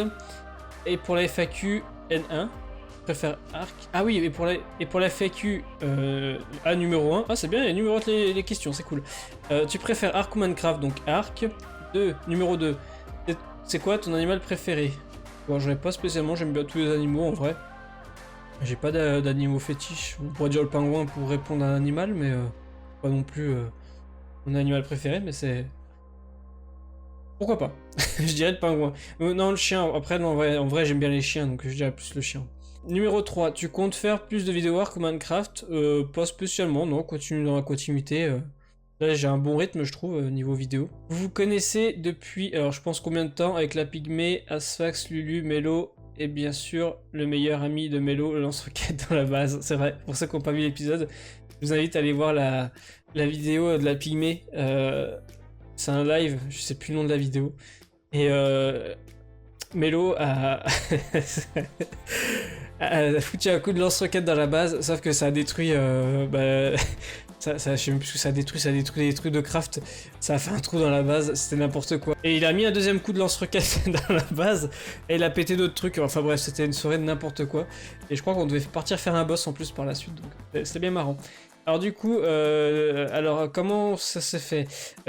Et pour la FAQ, N1. préfères arc. Ah oui, et pour la FAQ, à numéro 1. Ah, c'est bien, il y a numéro les questions, c'est cool. Tu préfères arc ou Minecraft? Donc arc. Numéro 2. C'est quoi ton animal préféré? Bon, j'en ai pas spécialement, j'aime bien tous les animaux en vrai. J'ai pas d'animaux fétiches. On pourrait dire le pingouin pour répondre à un animal, mais pas non plus mon animal préféré, mais c'est... Pourquoi pas? Je dirais le pingouin. Non, le chien. Après, non, en vrai j'aime bien les chiens, donc je dirais plus le chien. Numéro 3. Tu comptes faire plus de vidéos arc ou Minecraft? Pas spécialement, non. Continue dans la continuité. Là, j'ai un bon rythme, je trouve, niveau vidéo. Vous vous connaissez depuis, alors je pense combien de temps, avec la Pygmée, Asphax, Lulu, Melo, et bien sûr, le meilleur ami de Melo, le lance-roquette dans la base. C'est vrai, pour ceux qui n'ont pas vu l'épisode, je vous invite à aller voir la vidéo de la Pygmée. C'est un live, je sais plus le nom de la vidéo. Et Melo a... a foutu un coup de lance-roquette dans la base, sauf que ça a détruit... je sais même plus ce que ça a détruit des trucs de craft, ça a fait un trou dans la base, c'était n'importe quoi. Et il a mis un deuxième coup de lance-roquette dans la base, et il a pété d'autres trucs, enfin bref, c'était une soirée de n'importe quoi. Et je crois qu'on devait partir faire un boss en plus par la suite, donc c'était bien marrant. Alors du coup, alors comment ça s'est fait?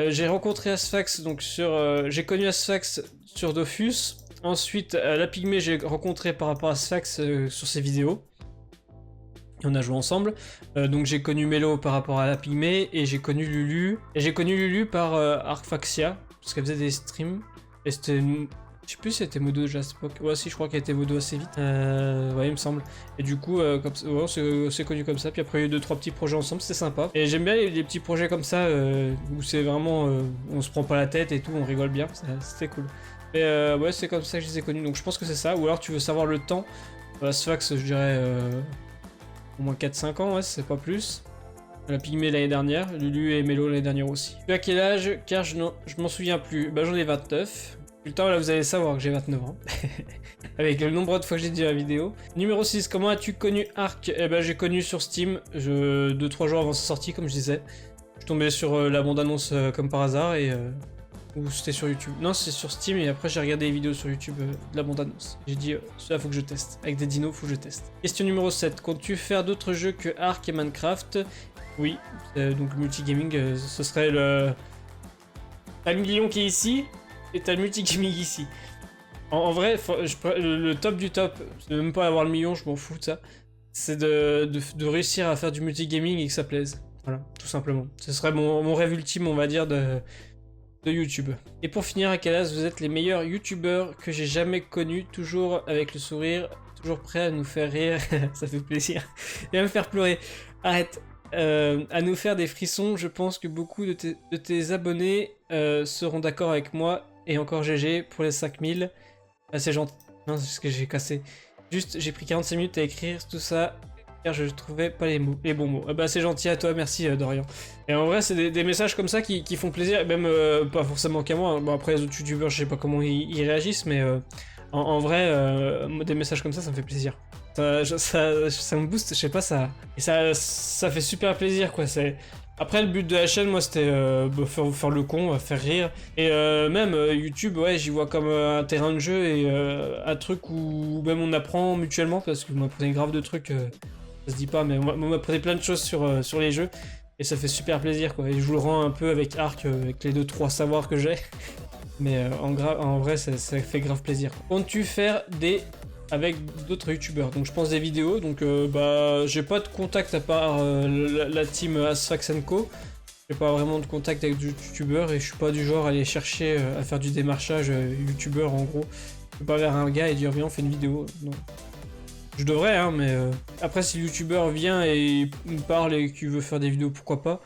J'ai rencontré Asphax, donc j'ai connu Asphax sur Dofus. Ensuite, la Pygmée, j'ai rencontré par rapport à Asphax sur ses vidéos. Et on a joué ensemble. Donc j'ai connu Melo par rapport à la Pygmée, et j'ai connu Lulu. Et j'ai connu Lulu par Arcfaxia, parce qu'elle faisait des streams. Et c'était... Je sais plus si c'était Modo déjà à cette époque. Ouais, si, je crois qu'elle était Modo assez vite. Ouais, il me semble. Et du coup, comme ça, ouais, c'est connu comme ça. Puis après, il y a eu 2-3 petits projets ensemble, c'était sympa. Et j'aime bien les petits projets comme ça, où c'est vraiment... on se prend pas la tête et tout, on rigole bien. C'était cool. Et ouais, c'est comme ça que je les ai connus. Donc je pense que c'est ça. Ou alors tu veux savoir le temps. Asphax, je dirais... au moins 4-5 ans, ouais, c'est pas plus. La Pygmée l'année dernière, Lulu et Melo l'année dernière aussi. Tu as quel âge? Car je m'en souviens plus. Bah j'en ai 29. Putain, là vous allez savoir que j'ai 29 ans. Avec le nombre de fois que j'ai dit la vidéo. Numéro 6, comment as-tu connu Arc? Eh ben j'ai connu sur Steam, 2-3 jours avant sa sortie comme je disais. Je suis tombé sur la bande-annonce comme par hasard et... ou c'était sur YouTube. Non, c'est sur Steam et après j'ai regardé les vidéos sur YouTube de la bande-annonce. J'ai dit, celui-là faut que je teste. Avec des dinos, faut que je teste. Question numéro 7. Comptes-tu faire d'autres jeux que Ark et Minecraft? Oui, donc multigaming, ce serait le... T'as le million qui est ici, et t'as le multigaming ici. En vrai, le top du top, c'est même pas avoir le million, je m'en fous de ça. C'est de réussir à faire du multigaming et que ça plaise. Voilà, tout simplement. Ce serait mon rêve ultime, on va dire, de YouTube. Et pour finir, à quel âge vous êtes les meilleurs youtubeurs que j'ai jamais connus, toujours avec le sourire, toujours prêt à nous faire rire, ça fait plaisir, et à me faire pleurer. Arrête. À nous faire des frissons, je pense que beaucoup de tes abonnés seront d'accord avec moi, et encore GG pour les 5000. Ah, c'est gentil. Non, c'est ce que j'ai cassé. Juste, j'ai pris 45 minutes à écrire tout ça, car je trouvais pas les bons mots. Ah bah c'est gentil à toi, merci Dorian. Et en vrai c'est des messages comme ça qui font plaisir, et même pas forcément qu'à moi. Bon après les autres youtubeurs je sais pas comment ils réagissent, mais en vrai des messages comme ça me fait plaisir. Ça me booste, je sais pas, ça fait super plaisir quoi. Après le but de la chaîne moi c'était faire le con, faire rire. Et même YouTube ouais j'y vois comme un terrain de jeu et un truc où même on apprend mutuellement, parce que vous m'apprenez grave de trucs, ça se dit pas mais on m'apprenait plein de choses sur les jeux. Et ça fait super plaisir quoi. Et je vous le rends un peu avec Arc, avec les 2-3 savoirs que j'ai. Mais en vrai ça fait grave plaisir. Comptes-tu faire avec d'autres youtubeurs? Donc je pense des vidéos, donc bah j'ai pas de contact à part la team Asphax & Co. J'ai pas vraiment de contact avec d'autres youtubeurs et je suis pas du genre à aller chercher à faire du démarchage youtubeur en gros. Je peux pas vers un gars et dire viens on fait une vidéo, non. Je devrais hein, mais après si le youtubeur vient et me parle et qu'il veut faire des vidéos, pourquoi pas.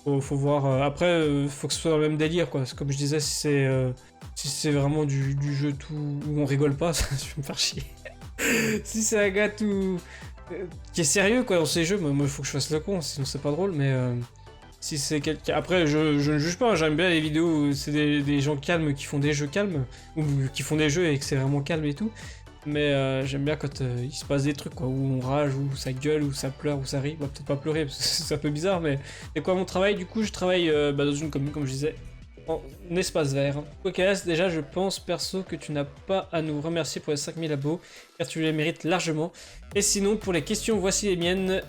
Faut voir, après faut que ce soit dans le même délire quoi, comme je disais, si c'est vraiment du jeu tout où on rigole pas, ça je vais me faire chier. Si c'est un gars tout qui est sérieux quoi dans ces jeux, moi il faut que je fasse le con, sinon c'est pas drôle, mais si c'est quelqu'un... Après je ne juge pas, hein, j'aime bien les vidéos où c'est des gens calmes qui font des jeux calmes, ou qui font des jeux et que c'est vraiment calme et tout. Mais j'aime bien quand il se passe des trucs quoi, où on rage, où ça gueule, où ça pleure, où ça rit. Bah, peut-être pas pleurer parce que c'est un peu bizarre, mais c'est quoi mon travail? Du coup je travaille dans une commune comme je disais, en espace vert. Quoique déjà, je pense perso que tu n'as pas à nous remercier pour les 5000 abos, car tu les mérites largement. Et sinon, pour les questions, voici les miennes.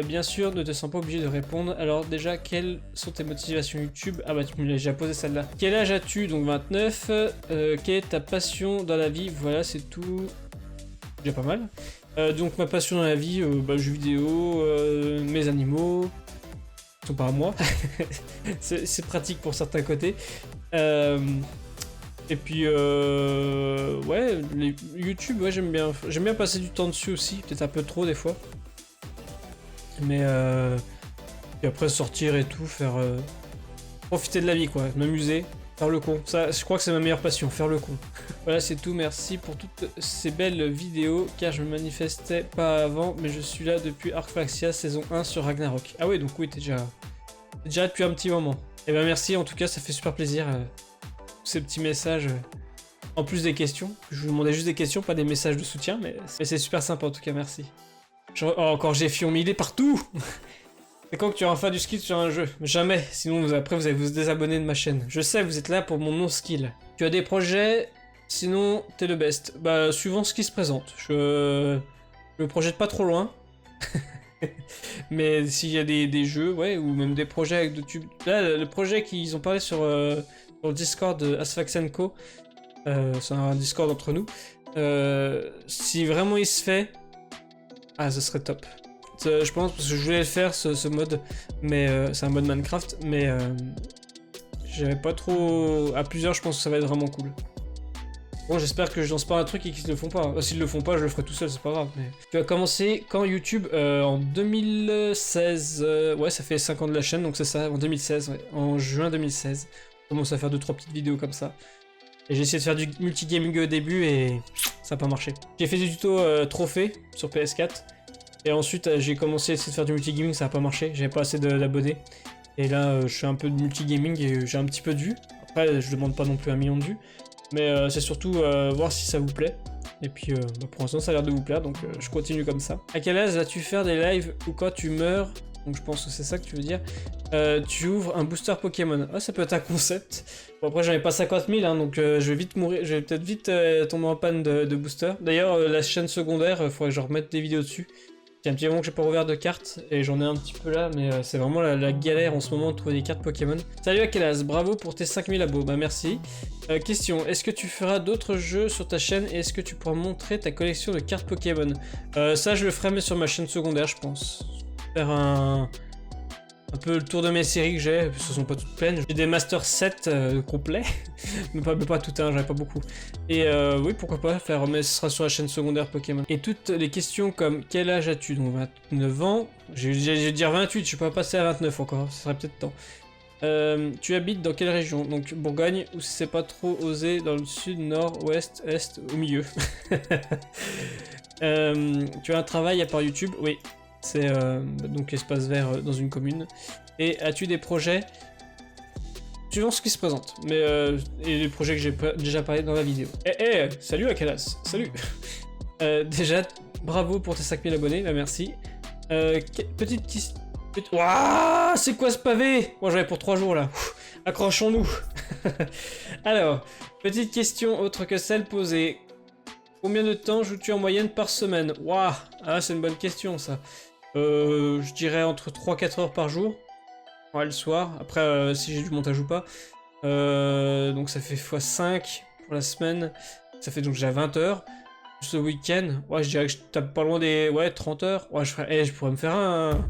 Bien sûr, ne te sens pas obligé de répondre. Alors déjà, quelles sont tes motivations YouTube? Ah bah tu me l'as déjà posé celle-là. Quel âge as-tu? Donc 29. Quelle est ta passion dans la vie? Voilà, c'est tout. Déjà pas mal. Donc ma passion dans la vie, jeux vidéo, mes animaux, ils sont pas à moi. c'est pratique pour certains côtés. Et puis ouais, YouTube, ouais, j'aime bien passer du temps dessus aussi, peut-être un peu trop des fois. Mais et après sortir et tout, faire profiter de la vie quoi, m'amuser. Faire le con, ça je crois que c'est ma meilleure passion, faire le con. Voilà c'est tout, merci pour toutes ces belles vidéos, car je me manifestais pas avant, mais je suis là depuis Arcfaxia saison 1 sur Ragnarok. Ah ouais, donc oui, t'es déjà là depuis un petit moment. Et ben merci, en tout cas ça fait super plaisir, ces petits messages, en plus des questions. Je vous demandais juste des questions, pas des messages de soutien, mais c'est super sympa en tout cas, merci. Oh, encore j'ai Fion-Milé partout. C'est quand que tu auras enfin du skill sur un jeu? Jamais, sinon après vous allez vous désabonner de ma chaîne. Je sais, vous êtes là pour mon non-skill. Tu as des projets, sinon t'es le best. Bah, suivant ce qui se présente. Je me projette pas trop loin. Mais s'il y a des jeux, ouais, ou même des projets avec de tubes. Là, le projet qu'ils ont parlé sur le Discord de Asphax & Co. C'est un Discord entre nous. Si vraiment il se fait, ah, ce serait top. Je pense, parce que je voulais le faire ce mode, mais c'est un mode Minecraft, mais j'avais pas trop... À plusieurs, je pense que ça va être vraiment cool. Bon, j'espère que je lance pas un truc et qu'ils le font pas. S'ils le font pas, je le ferai tout seul, c'est pas grave. Mais... Tu as commencé quand YouTube? En 2016. Ouais, ça fait 5 ans de la chaîne, donc c'est ça, en 2016, ouais. En juin 2016. Je commence à faire 2-3 petites vidéos comme ça. Et j'ai essayé de faire du multigaming au début et ça n'a pas marché. J'ai fait des tutos trophées sur PS4. Et ensuite, j'ai commencé à essayer de faire du multigaming, ça n'a pas marché, j'avais pas assez d'abonnés. Et là, je fais un peu de multigaming et j'ai un petit peu de vues. Après, je demande pas non plus 1 million de vues. Mais c'est surtout voir si ça vous plaît. Et puis, pour l'instant, ça a l'air de vous plaire, donc je continue comme ça. À quel âge vas-tu faire des lives ou quand tu meurs? Donc je pense que c'est ça que tu veux dire. Tu ouvres un booster Pokémon. Ah, ça peut être un concept. Bon, après, j'en ai pas 50 000, hein, donc je vais vite mourir. Je vais peut-être vite tomber en panne de booster. D'ailleurs, la chaîne secondaire, il faudrait que je remette des vidéos dessus. Il y a un petit moment que j'ai pas ouvert de cartes et j'en ai un petit peu là, mais c'est vraiment la galère en ce moment de trouver des cartes Pokémon. Salut Akelas, bravo pour tes 5000 abos, bah merci. Question, est-ce que tu feras d'autres jeux sur ta chaîne et est-ce que tu pourras montrer ta collection de cartes Pokémon? Ça je le ferai mais sur ma chaîne secondaire je pense. Faire un peu le tour de mes séries que j'ai, ce sont pas toutes pleines. J'ai des Master 7 complets, mais pas tout, hein, j'en ai pas beaucoup. Et oui, pourquoi pas faire, mais ce sera sur la chaîne secondaire Pokémon. Et toutes les questions comme quel âge as-tu? Donc 29 ans, je vais dire 28, je suis pas passé à 29 encore, ce serait peut-être temps. Tu habites dans quelle région? Donc Bourgogne, ou si c'est pas trop osé, dans le sud, nord, ouest, est, au milieu. Tu as un travail à part YouTube? Oui. C'est donc espace vert dans une commune. Et as-tu des projets? Suivant ce qui se présente. Mais et les projets que j'ai déjà parlé dans la vidéo. Salut Akalas, salut. Déjà, bravo pour tes 5000 abonnés, bah merci. Petite question. Waouh, c'est quoi ce pavé? Moi j'en ai pour 3 jours là. Accrochons-nous. Alors, petite question autre que celle posée. Combien de temps joues-tu en moyenne par semaine? Waouh, ah c'est une bonne question ça. Je dirais entre 3-4 heures par jour. Ouais, le soir. Après, si j'ai du montage ou pas. Donc ça fait x5 pour la semaine. Ça fait donc déjà 20 heures. Ce week-end, ouais, je dirais que je tape pas loin des 30 heures. Ouais, je pourrais me faire un...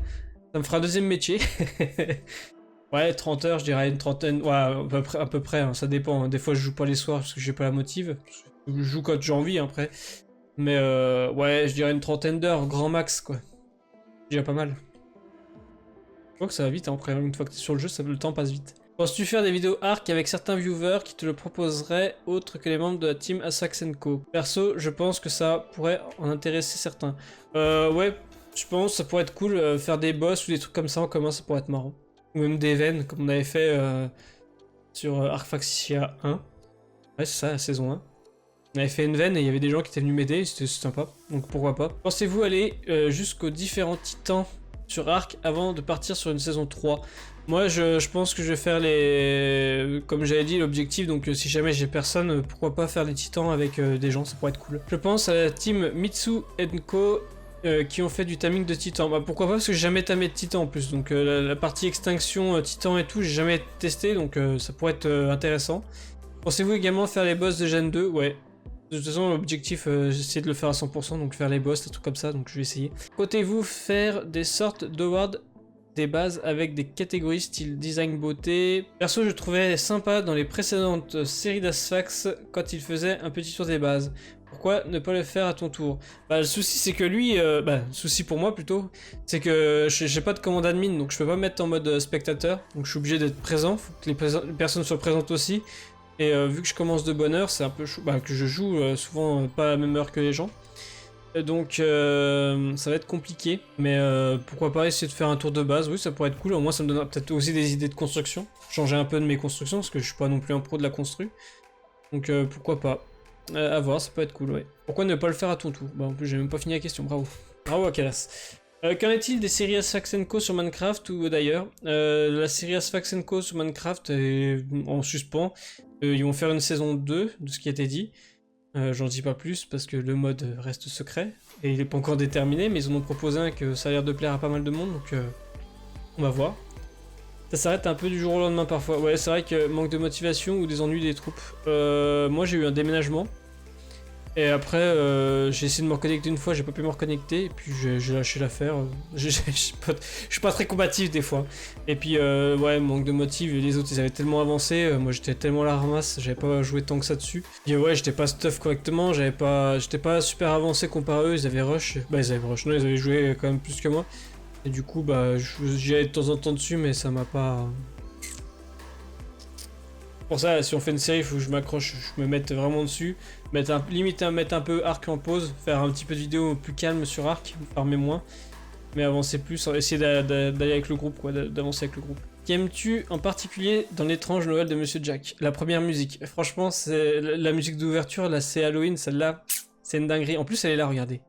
Ça me fera un deuxième métier. Ouais, 30 heures, je dirais une trentaine. Ouais, à peu près, hein, ça dépend. Des fois, je joue pas les soirs parce que j'ai pas la motive. Je joue quand j'ai envie, après. Mais ouais, je dirais une trentaine d'heures, grand max, quoi. Déjà pas mal. Je crois que ça va vite, hein, après une fois que t'es sur le jeu, le temps passe vite. Penses-tu faire des vidéos arc avec certains viewers qui te le proposeraient autres que les membres de la team Asphax & Co? Perso, je pense que ça pourrait en intéresser certains. Ouais, je pense que ça pourrait être cool, faire des boss ou des trucs comme ça en commun, ça pourrait être marrant. Ou même des events, comme on avait fait sur Arcfaxia 1. Ouais, c'est ça, la saison 1. On avait fait une veine et il y avait des gens qui étaient venus m'aider, c'était sympa, donc pourquoi pas. Pensez-vous aller jusqu'aux différents titans sur Ark avant de partir sur une saison 3. Moi, je pense que je vais faire les... Comme j'avais dit, l'objectif, donc si jamais j'ai personne, pourquoi pas faire les titans avec des gens, ça pourrait être cool. Je pense à la team Mitsu Co, qui ont fait du timing de titan. Bah pourquoi pas, parce que j'ai jamais tamé de titan en plus, donc la partie extinction, titan et tout, j'ai jamais testé, donc ça pourrait être intéressant. Pensez-vous également faire les boss de Gen 2? Ouais. De toute façon, l'objectif, j'essaie de le faire à 100%, donc faire les boss, des trucs comme ça, donc je vais essayer. Comptez-vous faire des sortes d'awards des bases avec des catégories style design beauté? Perso, je trouvais sympa dans les précédentes séries d'Asphax quand il faisait un petit tour des bases. Pourquoi ne pas le faire à ton tour? Bah, le souci c'est que lui, le souci pour moi plutôt, c'est que j'ai pas de commande admin, donc je peux pas me mettre en mode spectateur, donc je suis obligé d'être présent, faut que les personnes soient présentes aussi. Et vu que je commence de bonne heure, c'est un peu chaud, que je joue souvent pas à la même heure que les gens. Donc ça va être compliqué, mais pourquoi pas essayer de faire un tour de base, oui ça pourrait être cool, au moins ça me donnera peut-être aussi des idées de construction, changer un peu de mes constructions, parce que je suis pas non plus un pro de la constru, donc pourquoi pas, à voir, ça peut être cool, ouais. Pourquoi ne pas le faire à ton tour? Bah en plus j'ai même pas fini la question, bravo. Bravo Akalas. Qu'en est-il des séries Asphax & Co sur Minecraft ou d'ailleurs? La série Asphax & Co sur Minecraft est en suspens, ils vont faire une saison 2 de ce qui a été dit. J'en dis pas plus parce que le mode reste secret et il est pas encore déterminé, mais ils en ont proposé un que ça a l'air de plaire à pas mal de monde, donc on va voir. Ça s'arrête un peu du jour au lendemain parfois. Ouais, c'est vrai que manque de motivation ou des ennuis des troupes. Moi j'ai eu un déménagement et après j'ai essayé de me reconnecter une fois, j'ai pas pu me reconnecter et puis j'ai lâché l'affaire. Je suis pas très combatif des fois. Et puis ouais, manque de motive, les autres ils avaient tellement avancé, moi j'étais tellement à la ramasse, j'avais pas joué tant que ça dessus. Et ouais, j'étais pas stuff correctement, j'étais pas super avancé comparé à eux, ils avaient rush. Bah ils avaient rush, non ils avaient joué quand même plus que moi. Et du coup bah j'y allais de temps en temps dessus, mais ça m'a pas... Pour ça, si on fait une série, il faut que je m'accroche, je me mette vraiment dessus, mettre un peu Ark en pause, faire un petit peu de vidéo plus calme sur Ark, farmer moins, mais avancer plus, essayer d'aller avec le groupe, quoi, d'avancer avec le groupe. Qu'aimes-tu en particulier dans l'étrange Noël de Monsieur Jack? La première musique, franchement, c'est la musique d'ouverture, là c'est Halloween, celle-là, c'est une dinguerie. En plus, elle est là, regardez.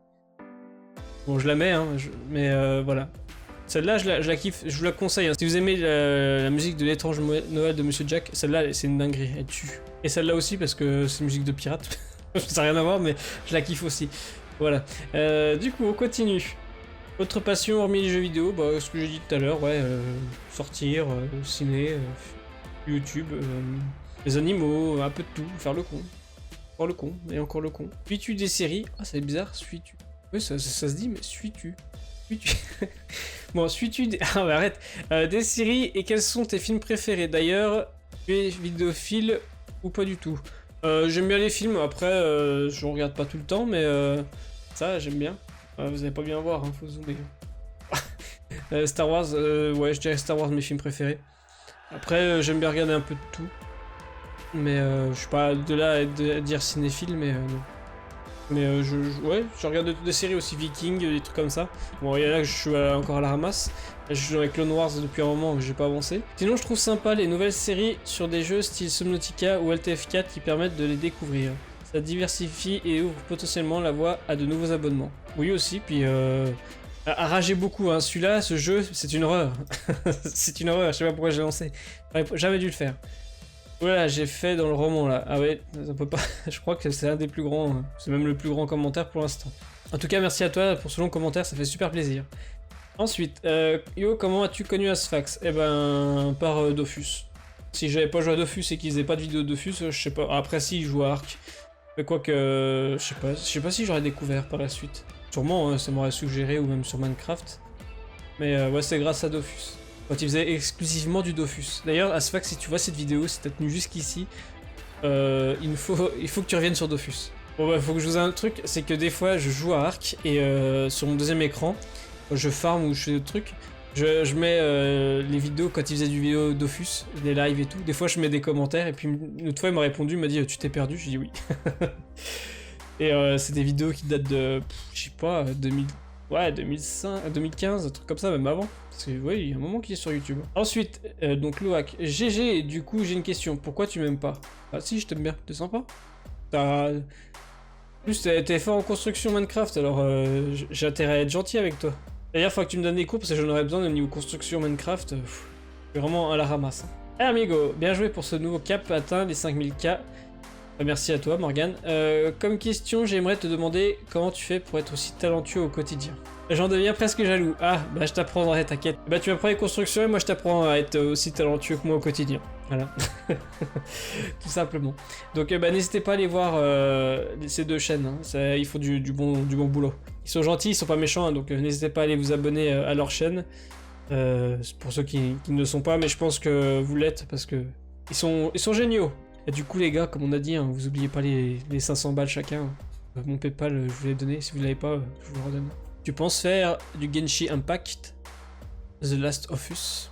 Bon, je la mets, hein, mais voilà. Celle-là, je la kiffe, je vous la conseille. Hein. Si vous aimez la musique de l'étrange Noël de Monsieur Jack, celle-là, c'est une dinguerie, elle tue. Et celle-là aussi, parce que c'est une musique de pirate. Ça n'a rien à voir, mais je la kiffe aussi. Voilà. Du coup, on continue. Autre passion, hormis les jeux vidéo, bah, ce que j'ai dit tout à l'heure, ouais, sortir, ciné, YouTube, les animaux, un peu de tout, faire le con. Encore le con, et encore le con. Suis-tu des séries? Ah, c'est bizarre, suis-tu? Oui, ça se dit, mais suis-tu? Bon, suis-tu des... Ah bah arrête. Des séries, et quels sont tes films préférés? D'ailleurs, tu es vidéophile ou pas du tout? J'aime bien les films, après, je regarde pas tout le temps, mais ça, j'aime bien. Vous allez pas bien voir, hein, faut zoomer. Star Wars, ouais, je dirais Star Wars, mes films préférés. Après, j'aime bien regarder un peu de tout. Mais je suis pas de là à dire cinéphile, mais non. Mais ouais, je regarde des séries aussi, Vikings, des trucs comme ça. Bon, il y a là que je suis encore à la ramasse. Là, je joue avec Clone Wars depuis un moment, mais j'ai pas avancé. Sinon, je trouve sympa les nouvelles séries sur des jeux style Subnautica ou LTF4 qui permettent de les découvrir. Ça diversifie et ouvre potentiellement la voie à de nouveaux abonnements. Oui aussi, puis a ragé beaucoup, hein. Celui-là, ce jeu, c'est une horreur. C'est une horreur, je sais pas pourquoi j'ai lancé. J'aurais jamais dû le faire. Voilà, j'ai fait dans le roman là. Ah ouais, ça peut pas. Je crois que c'est un des plus grands. C'est même le plus grand commentaire pour l'instant. En tout cas, merci à toi pour ce long commentaire, ça fait super plaisir. Ensuite, Yo, comment as-tu connu Asphax? Eh ben, par Dofus. Si j'avais pas joué à Dofus et qu'ils faisaient pas de vidéo de Dofus, je sais pas. Après, si, ils jouent à Ark. Mais quoi que. Je sais pas si j'aurais découvert par la suite. Sûrement, hein, ça m'aurait suggéré, ou même sur Minecraft. Mais ouais, c'est grâce à Dofus. Quand il faisait exclusivement du Dofus. D'ailleurs, Asphax, si tu vois cette vidéo, si t'as tenu jusqu'ici, il faut que tu reviennes sur Dofus. Bon bah, faut que je vous dise un truc, c'est que des fois, je joue à Ark, et sur mon deuxième écran, quand je farm ou je fais d'autres trucs, je mets les vidéos quand il faisait du vidéo Dofus, des lives et tout. Des fois, je mets des commentaires, et puis une autre fois, il m'a répondu, il m'a dit « Tu t'es perdu ?» J'ai dit « Oui. » Et c'est des vidéos qui datent de, je sais pas, 2005, 2015, un truc comme ça, même avant. Parce que, ouais, il y a un moment qu'il est sur YouTube. Ensuite, donc Loac, GG, du coup, j'ai une question. Pourquoi tu m'aimes pas? Ah si, je t'aime bien, t'es sympa. En plus, t'es fort en construction Minecraft, alors j'ai intérêt à être gentil avec toi. D'ailleurs, faut que tu me donnes des cours parce que j'en aurais besoin au niveau construction Minecraft. Je suis vraiment à la ramasse. Hey amigo, bien joué pour ce nouveau cap atteint les 5000K. Merci à toi Morgane. Comme question, j'aimerais te demander comment tu fais pour être aussi talentueux au quotidien. J'en deviens presque jaloux. Ah, bah je t'apprendrai, t'inquiète. Bah tu m'apprends les constructions et moi je t'apprends à être aussi talentueux que moi au quotidien. Voilà. Tout simplement. Donc bah n'hésitez pas à aller voir ces deux chaînes. Hein. Ils font du bon boulot. Ils sont gentils, ils sont pas méchants, hein, donc n'hésitez pas à aller vous abonner à leur chaîne. Pour ceux qui ne le sont pas, mais je pense que vous l'êtes parce que ils sont géniaux. Et du coup les gars, comme on a dit, hein, vous oubliez pas les 500 balles chacun. Mon Paypal, je vous l'ai donné. Si vous l'avez pas, je vous le redonne. Tu penses faire du Genshin Impact, The Last of Us?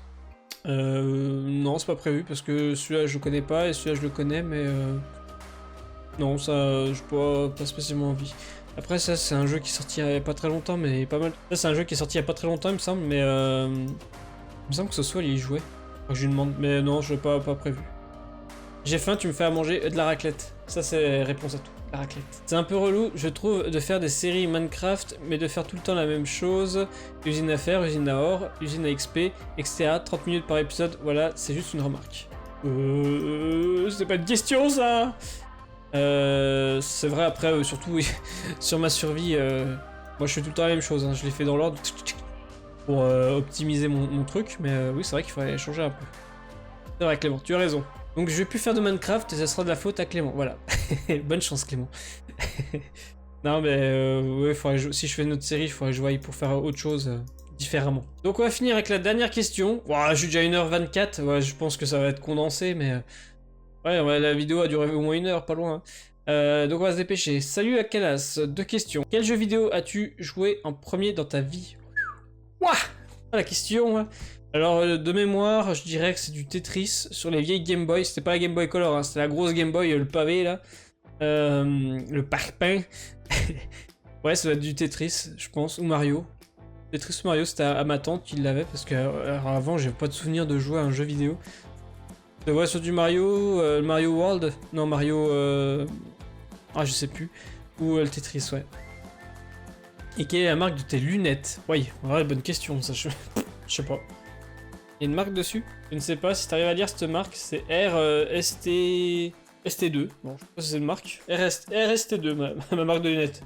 Non, c'est pas prévu parce que celui-là je le connais pas et celui-là je le connais, mais non, ça, je pas spécialement envie. Après, ça, c'est un jeu qui est sorti il y a pas très longtemps, mais pas mal. Ça, c'est un jeu qui est sorti il y a pas très longtemps, il me semble, mais il me semble que ce soit il y jouait. Enfin, je lui demande, mais non, je l'ai pas prévu. J'ai faim, tu me fais à manger de la raclette. Ça, c'est réponse à tout. La raclette. C'est un peu relou, je trouve, de faire des séries Minecraft, mais de faire tout le temps la même chose. Usine à fer, usine à or, usine à XP, etc. 30 minutes par épisode, voilà, c'est juste une remarque. C'est pas une question, ça. C'est vrai, après, surtout, sur ma survie, moi je fais tout le temps la même chose, hein. Je l'ai fait dans l'ordre pour optimiser mon truc, mais oui, c'est vrai qu'il faudrait changer un peu. C'est vrai, Clément, tu as raison. Donc je vais plus faire de Minecraft et ça sera de la faute à Clément, voilà. Bonne chance Clément. Non mais ouais, si je fais une autre série, il faudrait que je voie pour faire autre chose différemment. Donc on va finir avec la dernière question. Ouah, j'ai déjà 1h24, ouais, je pense que ça va être condensé, mais... ouais, la vidéo a duré au moins 1 heure, pas loin. Donc on va se dépêcher. Salut Akalas, 2 questions. Quel jeu vidéo as-tu joué en premier dans ta vie? Ouah, la question, hein. Alors, de mémoire, je dirais que c'est du Tetris sur les vieilles Game Boy. C'était pas la Game Boy Color, hein, c'était la grosse Game Boy, le pavé là. Le parpaing. Ouais, ça doit être du Tetris, je pense, ou Mario. Tetris ou Mario, c'était à ma tante qui l'avait parce qu'avant, j'avais pas de souvenir de jouer à un jeu vidéo. Je vois sur du Mario, Mario World. Non, Mario. Ah, je sais plus. Ou le Tetris, ouais. Et quelle est la marque de tes lunettes? Oui, ouais, bonne question, ça je sais pas. Il y a une marque dessus? Je ne sais pas, si t'arrives à lire cette marque, c'est ST2. Bon, je sais pas si c'est une marque. RST2, ma marque de lunettes.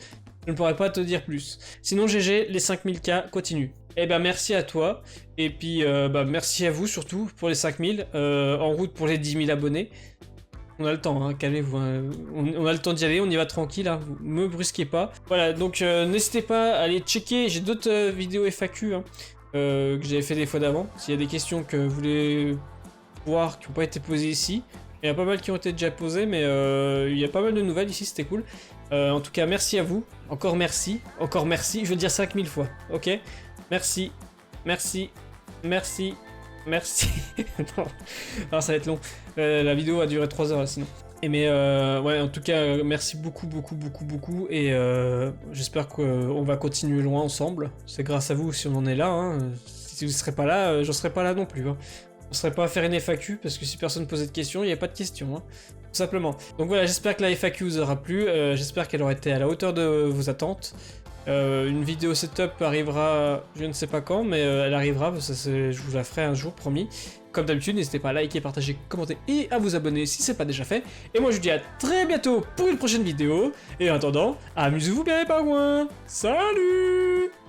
Je ne pourrais pas te dire plus. Sinon, GG, les 5000K continuent. Eh ben, merci à toi. Et puis, merci à vous surtout pour les 5000. En route pour les 10 000 abonnés. On a le temps, hein, calmez-vous. Hein. On a le temps d'y aller, on y va tranquille, hein. Vous me brusquez pas. Voilà, donc n'hésitez pas à aller checker. J'ai d'autres vidéos FAQ, hein, que j'avais fait des fois d'avant. S'il y a des questions que vous voulez voir qui n'ont pas été posées ici, il y en a pas mal qui ont été déjà posées, mais il y a pas mal de nouvelles ici, c'était cool. En tout cas, merci à vous. Encore merci. Je veux dire 5000 fois, ok? Merci. Merci. Merci. Merci. Non, ça va être long. La vidéo a duré 3 heures là, sinon. Et mais ouais, en tout cas, merci beaucoup. Et j'espère qu'on va continuer loin ensemble. C'est grâce à vous si on en est là. Hein. Si vous ne serez pas là, j'en serais pas là non plus. Hein. On serait pas à faire une FAQ parce que si personne posait de questions, il n'y a pas de questions. Hein. Tout simplement. Donc voilà, j'espère que la FAQ vous aura plu. J'espère qu'elle aura été à la hauteur de vos attentes. Une vidéo setup arrivera, je ne sais pas quand, mais elle arrivera, je vous la ferai un jour, promis. Comme d'habitude, n'hésitez pas à liker, partager, commenter et à vous abonner si c'est pas déjà fait. Et moi je vous dis à très bientôt pour une prochaine vidéo. Et en attendant, amusez-vous bien les pingouins. Salut!